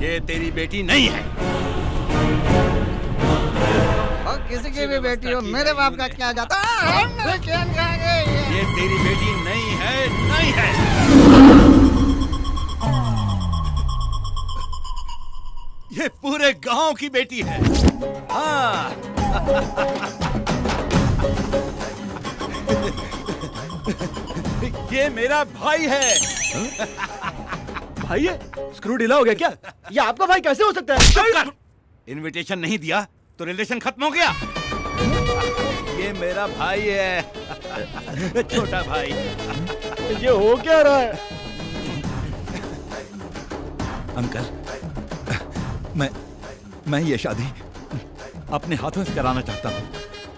S9: ये तेरी बेटी नहीं है।
S3: और किसी की भी बेटी हो, मेरे बाप का क्या जाता है?
S9: ये तेरी बेटी नहीं है, नहीं है। ये पूरे गांव की बेटी है। हाँ। ये मेरा भाई है।
S10: भाई है? स्क्रू ढीला हो गया क्या? ये आपका भाई कैसे हो सकता है?
S9: इनविटेशन नहीं दिया तो रिलेशन खत्म हो गया। ये मेरा भाई है, छोटा भाई।
S10: ये हो क्या रहा है?
S9: अंकल, मैं ये शादी अपने हाथों से कराना चाहता हूँ,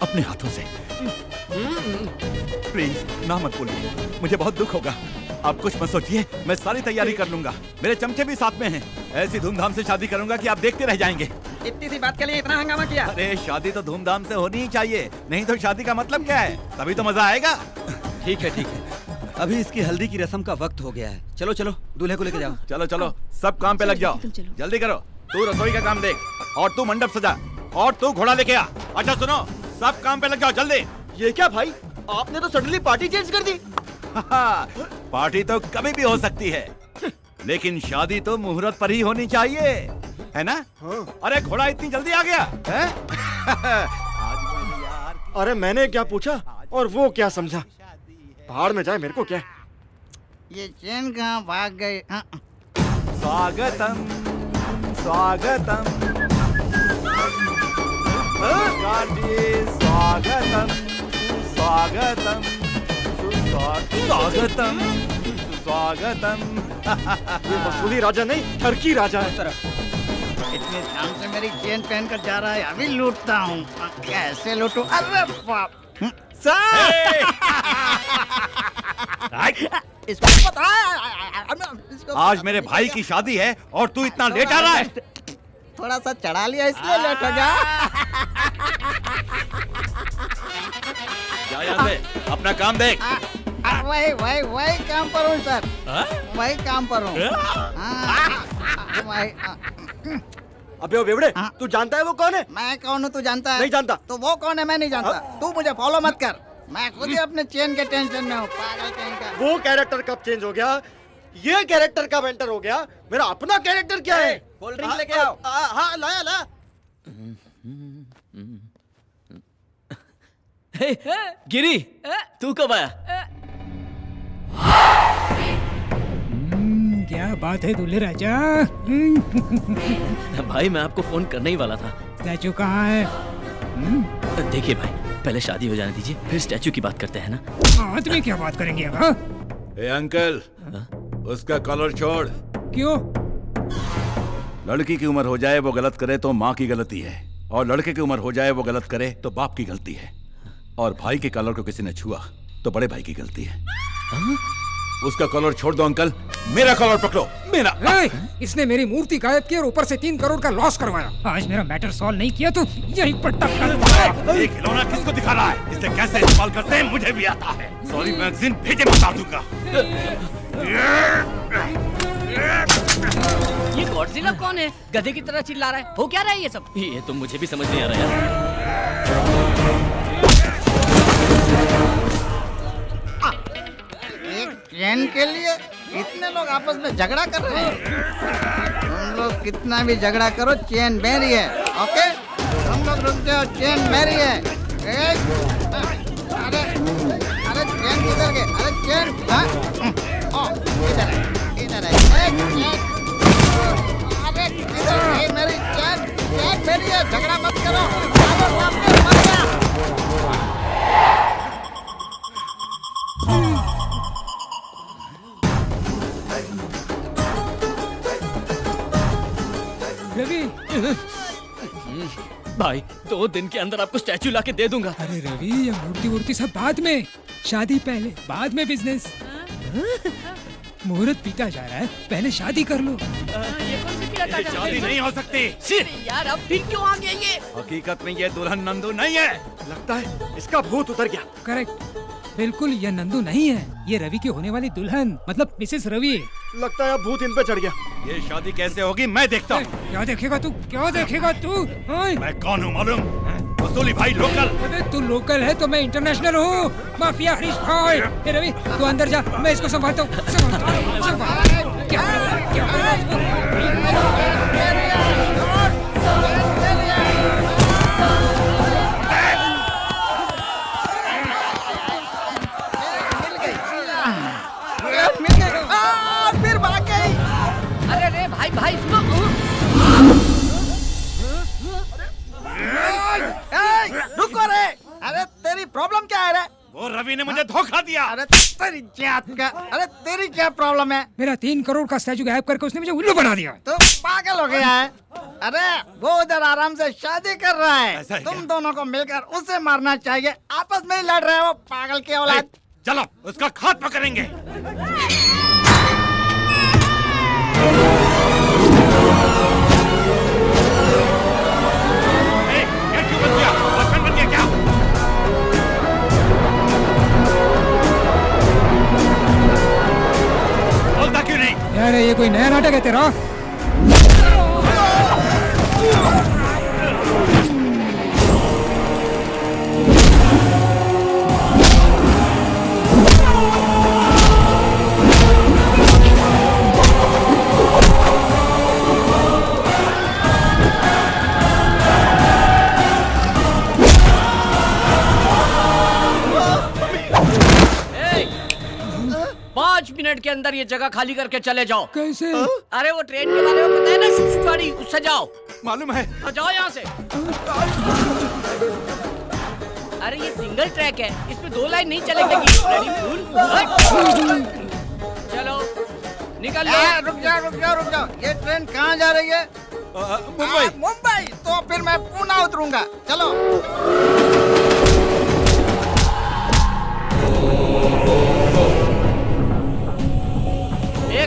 S9: अपने हाथों से। प्लीज ना मत बोलिए, मुझे बहुत दुख होगा। आप कुछ मत सोचिए, मैं सारी तैयारी कर लूंगा। मेरे चमचे भी साथ में हैं। ऐसी धूमधाम से शादी करूंगा कि आप देखते रह जाएंगे।
S12: इतनी सी बात के लिए इतना हंगामा किया?
S9: अरे शादी तो धूमधाम से होनी ही चाहिए, नहीं तो शादी का मतलब क्या है? तभी तो मजा आएगा।
S12: ठीक है ठीक है, अभी इसकी हल्दी की रस्म का वक्त हो गया है। चलो चलो, दूल्हे को लेके जाओ।
S9: चलो चलो, सब काम पे लग जाओ, जल्दी करो। तू रसोई का काम देख, और तू मंडप सजा, और तू घोड़ा लेके आ। अच्छा सुनो, सब काम पे लग जाओ जल्दी।
S12: ये क्या भाई, आपने तो सडनली पार्टी चेंज कर दी।
S9: पार्टी तो कभी भी हो सकती है, लेकिन शादी तो मुहूर्त पर ही होनी चाहिए, है ना? अरे घोड़ा इतनी जल्दी आ गया है?
S12: अरे मैंने क्या पूछा और वो क्या समझा, भाड़ में जाए मेरे को क्या।
S3: ये चैन कहाँ भाग गई?
S9: स्वागतम स्वागतम स्वागतम स्वागतम स्वागतम स्वागतम।
S12: ये वसूली राजा नहीं, ठरकी राजा है।
S3: इतने ध्यान से मेरी चेन पहन कर जा रहा है, अभी लूटता हूँ। कैसे लूटूं? अरे बाप! इसको पता है,
S9: आज मेरे भाई की शादी है और तू इतना लेट आ रहा है।
S3: थोड़ा सा चढ़ा लिया इसलिए लेट हो गया।
S9: जा यहाँ से, अपना काम देख।
S3: वही वही वही काम पर हूँ सर, वही काम पर हूँ।
S12: अबे ओ बेवड़े, तू जानता है वो कौन है?
S3: मैं कौन हूँ तू जानता है?
S12: नहीं जानता।
S3: तो वो कौन है मैं नहीं जानता। तू मुझे फॉलो मत कर, मैं खुद ही अपने चेन के टेंशन में हूँ। पागल कहीं का।
S12: वो कैरेक्टर कब चेंज हो गया, ये कैरेक्टर कब एंटर हो गया? मेरा अपना कैरेक्टर क्या है?
S3: कोल्ड ड्रिंक लेके आओ।
S12: हाँ लाया ला।
S6: गिरी, तू कब आया?
S4: क्या बात है दूल्हे राजा?
S6: भाई मैं आपको फोन करने ही वाला था।
S4: स्टैचू कहाँ है?
S6: देखिए भाई, पहले शादी हो जाने दीजिए, फिर स्टैचू की बात करते हैं ना।
S4: आदमी क्या बात करेंगे अब? हाँ?
S9: ए अंकल, उसका कॉलर छोड़।
S4: क्यों?
S9: लड़की की उम्र हो जाए वो गलत करे तो माँ की गलती है, और लड़के की उम्र हो जाए वो गलत करे तो बाप की गलती है, और भाई के कॉलर को किसी ने छुआ तो बड़े भाई की गलती है। उसका कॉलर छोड़ दो अंकल, मेरा कॉलर पकड़ो। मेरा
S4: इसने मेरी मूर्ति गायब की और ऊपर से 3 करोड़ का लॉस करवाया। आज मेरा मैटर सॉल्व नहीं किया तो यहीं पर टक्कर।
S9: ये खिलौना किसको दिखा रहा है? इसे कैसे इस्तेमाल करते हैं मुझे भी आता है। सॉरी मैगजीन भेजे, बता दूंगा।
S1: ये गॉडजिला कौन है? गधे की तरह चिल्ला रहा है, हो क्या रहा है ये सब?
S6: ये तो मुझे भी समझ नहीं आ रहा यार।
S3: एक चैन के लिए इतने लोग आपस में झगड़ा कर रहे हैं। तुम लोग कितना भी झगड़ा करो, चैन मेरी है। ओके, तुम लोग रुक जाओ, चैन मेरी है। अरे अरे चैन किधर गए? अरे चैन इधर है, इधर है। अरे किधर गई मेरी चैन? चैन मेरी है, झगड़ा मत करो। मर गया।
S4: रवि,
S6: भाई 2 दिन के अंदर आपको स्टैचू लाके दे दूंगा।
S4: अरे रवि, ये मूर्ति वूर्ति सब बाद में, शादी पहले, बाद में बिजनेस। मुहूर्त पीता जा रहा है, पहले शादी कर लो।
S1: ये कौन सी पिलाता जा?
S9: शादी नहीं हो सकती।
S1: यार अब फिर क्यों आ गया ये?
S9: हकीकत में ये दुल्हन नंदू नहीं है।
S12: लगता है इसका भूत उतर गया।
S4: करेक्ट, बिल्कुल ये नंदू नहीं है, ये रवि की होने वाली दुल्हन, मतलब मिसेस रवि।
S12: लगता है अब भूत इन पे चढ़ गया।
S9: ये शादी कैसे होगी मैं देखता हूँ।
S4: क्या देखेगा तू? क्या देखेगा तू?
S9: मैं कौन हूँ मालूम? वसूली भाई लोकल।
S4: अबे तू लोकल है तो मैं इंटरनेशनल हूँ, माफिया हरीश भाई। ए रवि, तू अंदर जा, मैं इसको संभालता हूँ।
S3: फिर भाग गई।
S1: अरे रे भाई भाई सुनो।
S3: रुको रे। अरे तेरी प्रॉब्लम क्या है रे?
S9: वो रवि ने मुझे धोखा दिया।
S3: अरे तेरी जात का, अरे तेरी क्या प्रॉब्लम है?
S4: मेरा 3 करोड़ का स्टैचू गायब करके उसने मुझे उल्लू बना दिया।
S3: तो पागल हो गया है? अरे वो उधर आराम से शादी कर रहा है, तुम दोनों को मिलकर उसे मारना चाहिए। आपस में ही लड़ रहे हो, पागल की औलाद।
S9: चलो उसका खात्मा करेंगे। बोलता क्यों नहीं?
S4: यार ये कोई नया नाटक है तेरा?
S1: मिनट के अंदर ये जगह खाली करके चले जाओ।
S4: कैसे?
S1: अरे वो ट्रेन के बारे में पता है ना, गाड़ी, उससे जाओ।
S12: मालूम है।
S1: तो जाओ यहाँ से। अरे ये सिंगल ट्रैक है, इसमें 2 लाइन नहीं चलेगी। चलो निकल लो।
S3: रुक जाओ। ये ट्रेन कहाँ जा रही है?
S12: मुंबई।
S3: मुंबई। तो फिर मैं पुणे उतरूंगा। चलो।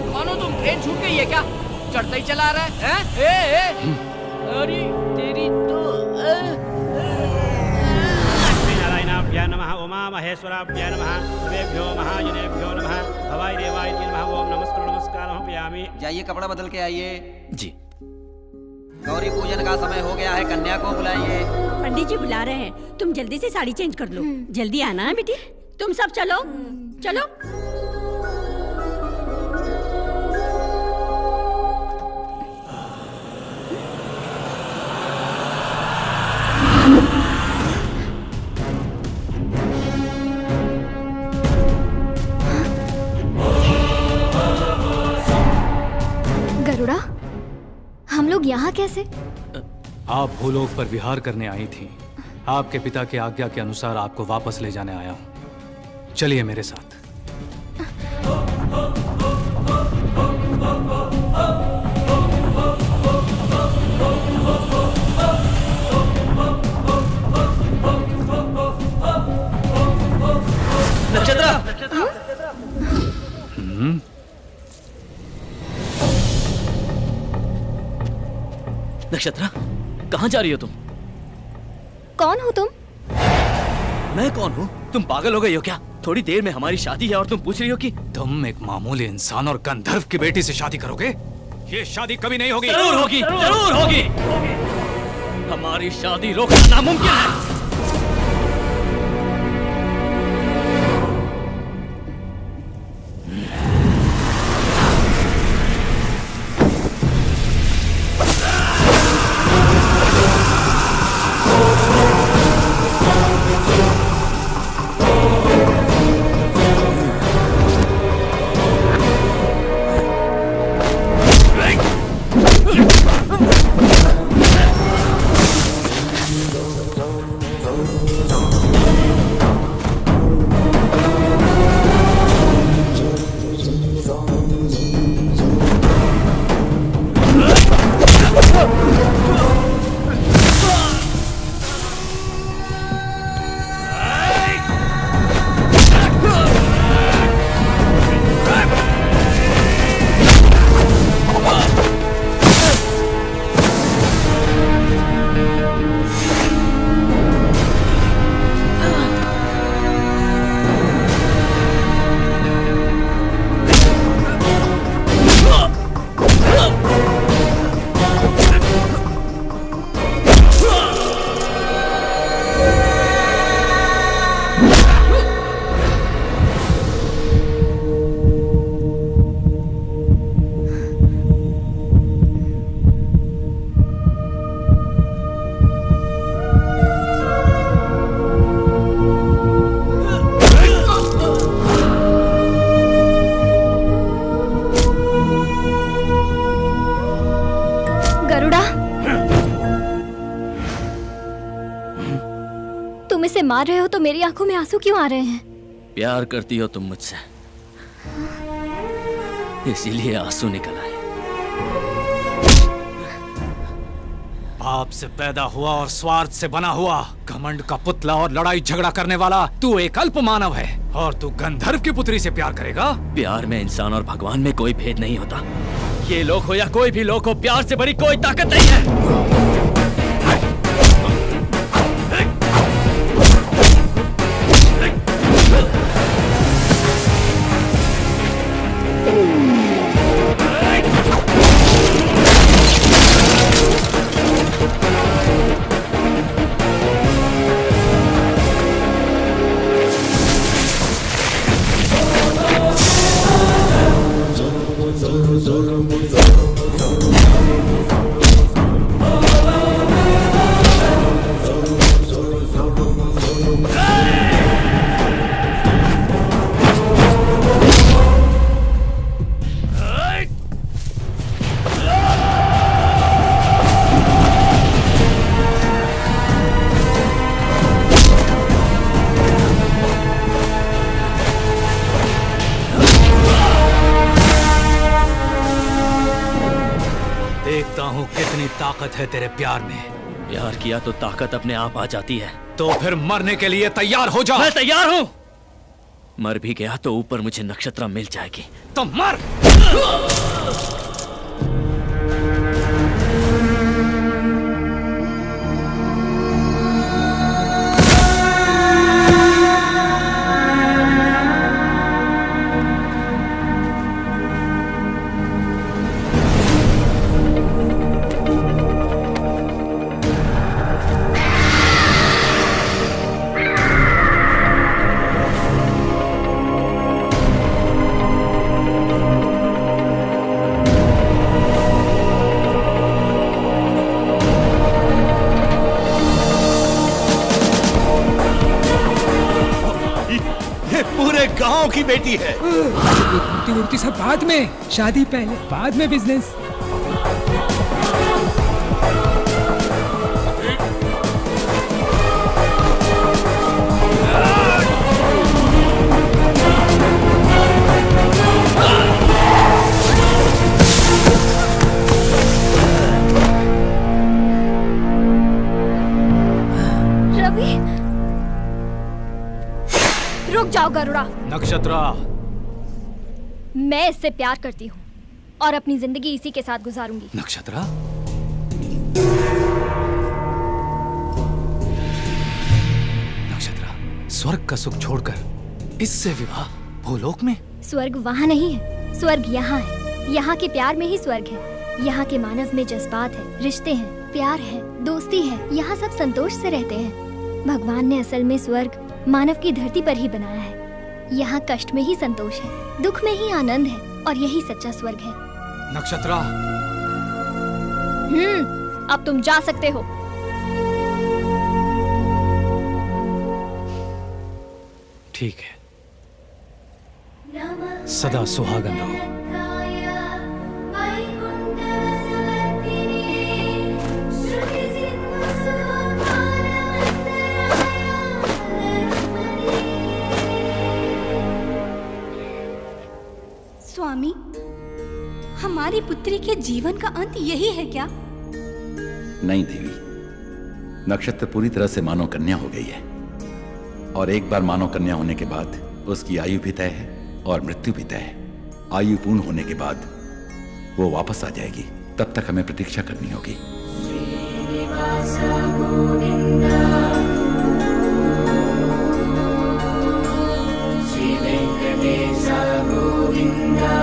S1: कौन हो तुम? ट्रेन छूट गई है क्या? चढ़ता ही चला रहा है, हैं? अरे तेरी तो
S14: नारायणाभ्यां नमः, उमा महेश्वराभ्यां नमः, देवेभ्यो महाजनेभ्यो नमः, भवाय देवाय नमः। ओम नमस्कारं पयामि।
S7: जाइए कपड़ा बदल के आइए।
S6: जी।
S7: गौरी पूजन का समय हो गया है, कन्या को बुलाइए।
S13: पंडित जी बुला रहे हैं, तुम जल्दी से साड़ी चेंज कर लो। जल्दी आना है बेटी। तुम सब चलो चलो।
S8: गरुड़ा, हम लोग यहाँ कैसे?
S5: आप भूलोक पर विहार करने आई थी। आपके पिता की आज्ञा के अनुसार आपको वापस ले जाने आया हूँ। चलिए मेरे साथ।
S6: नक्षत्रा, कहाँ जा रही हो तुम?
S8: कौन हो तुम?
S6: मैं कौन हूँ? तुम पागल हो गई हो क्या? थोड़ी देर में हमारी शादी है और तुम पूछ रही हो कि
S5: तुम एक मामूली इंसान और गंधर्व की बेटी से शादी करोगे? ये शादी कभी नहीं होगी।
S6: जरूर होगी, जरूर होगी। हमारी शादी रोकना नामुमकिन है।
S8: मार रहे हो तो मेरी आंखों में आंसू क्यों आ रहे हैं?
S6: प्यार करती हो तुम मुझसे, इसीलिए आंसू निकल आए।
S5: पाप से पैदा हुआ और स्वार्थ से बना हुआ, घमंड का पुतला और लड़ाई झगड़ा करने वाला तू एक अल्प मानव है, और तू गंधर्व की पुत्री से प्यार करेगा?
S6: प्यार में इंसान और भगवान में कोई भेद नहीं होता। ये लोग हो या कोई भी लोग हो, प्यार से बड़ी कोई ताकत नहीं है।
S5: देखता हूँ कितनी ताकत है तेरे प्यार में।
S6: प्यार किया तो ताकत अपने आप आ जाती है।
S5: तो फिर मरने के लिए तैयार हो जाओ।
S6: मैं तैयार हूँ। मर भी गया तो ऊपर मुझे नक्षत्रा मिल जाएगी।
S5: तो मर।
S9: पूरे गांव की बेटी है।
S4: मूर्ति मूर्ति सब बाद में, शादी पहले, बाद में बिजनेस।
S8: रवि, रुक जाओ गरुड़ा।
S5: नक्षत्रा,
S8: मैं इससे प्यार करती हूँ और अपनी जिंदगी इसी के साथ गुजारूंगी।
S5: नक्षत्रा, नक्षत्रा, स्वर्ग का सुख छोड़कर इससे विवाह भूलोक में?
S8: स्वर्ग वहाँ नहीं है, स्वर्ग यहाँ है। यहाँ के प्यार में ही स्वर्ग है। यहाँ के मानव में जज्बात है, रिश्ते हैं, प्यार है, दोस्ती है। यहाँ सब संतोष से रहते हैं। भगवान ने असल में स्वर्ग मानव की धरती पर ही बनाया है। यहाँ कष्ट में ही संतोष है, दुख में ही आनंद है, और यही सच्चा स्वर्ग है।
S5: नक्षत्रा,
S8: अब तुम जा सकते हो।
S5: ठीक है, सदा सुहागन रहो।
S11: स्वामी, हमारी पुत्री के जीवन का अंत यही है क्या?
S9: नहीं देवी, नक्षत्र पूरी तरह से मानव कन्या हो गई है, और एक बार मानव कन्या होने के बाद उसकी आयु भी तय है और मृत्यु भी तय है। आयु पूर्ण होने के बाद वो वापस आ जाएगी, तब तक हमें प्रतीक्षा करनी होगी।
S15: श्री वेंकटेश गोविंदा।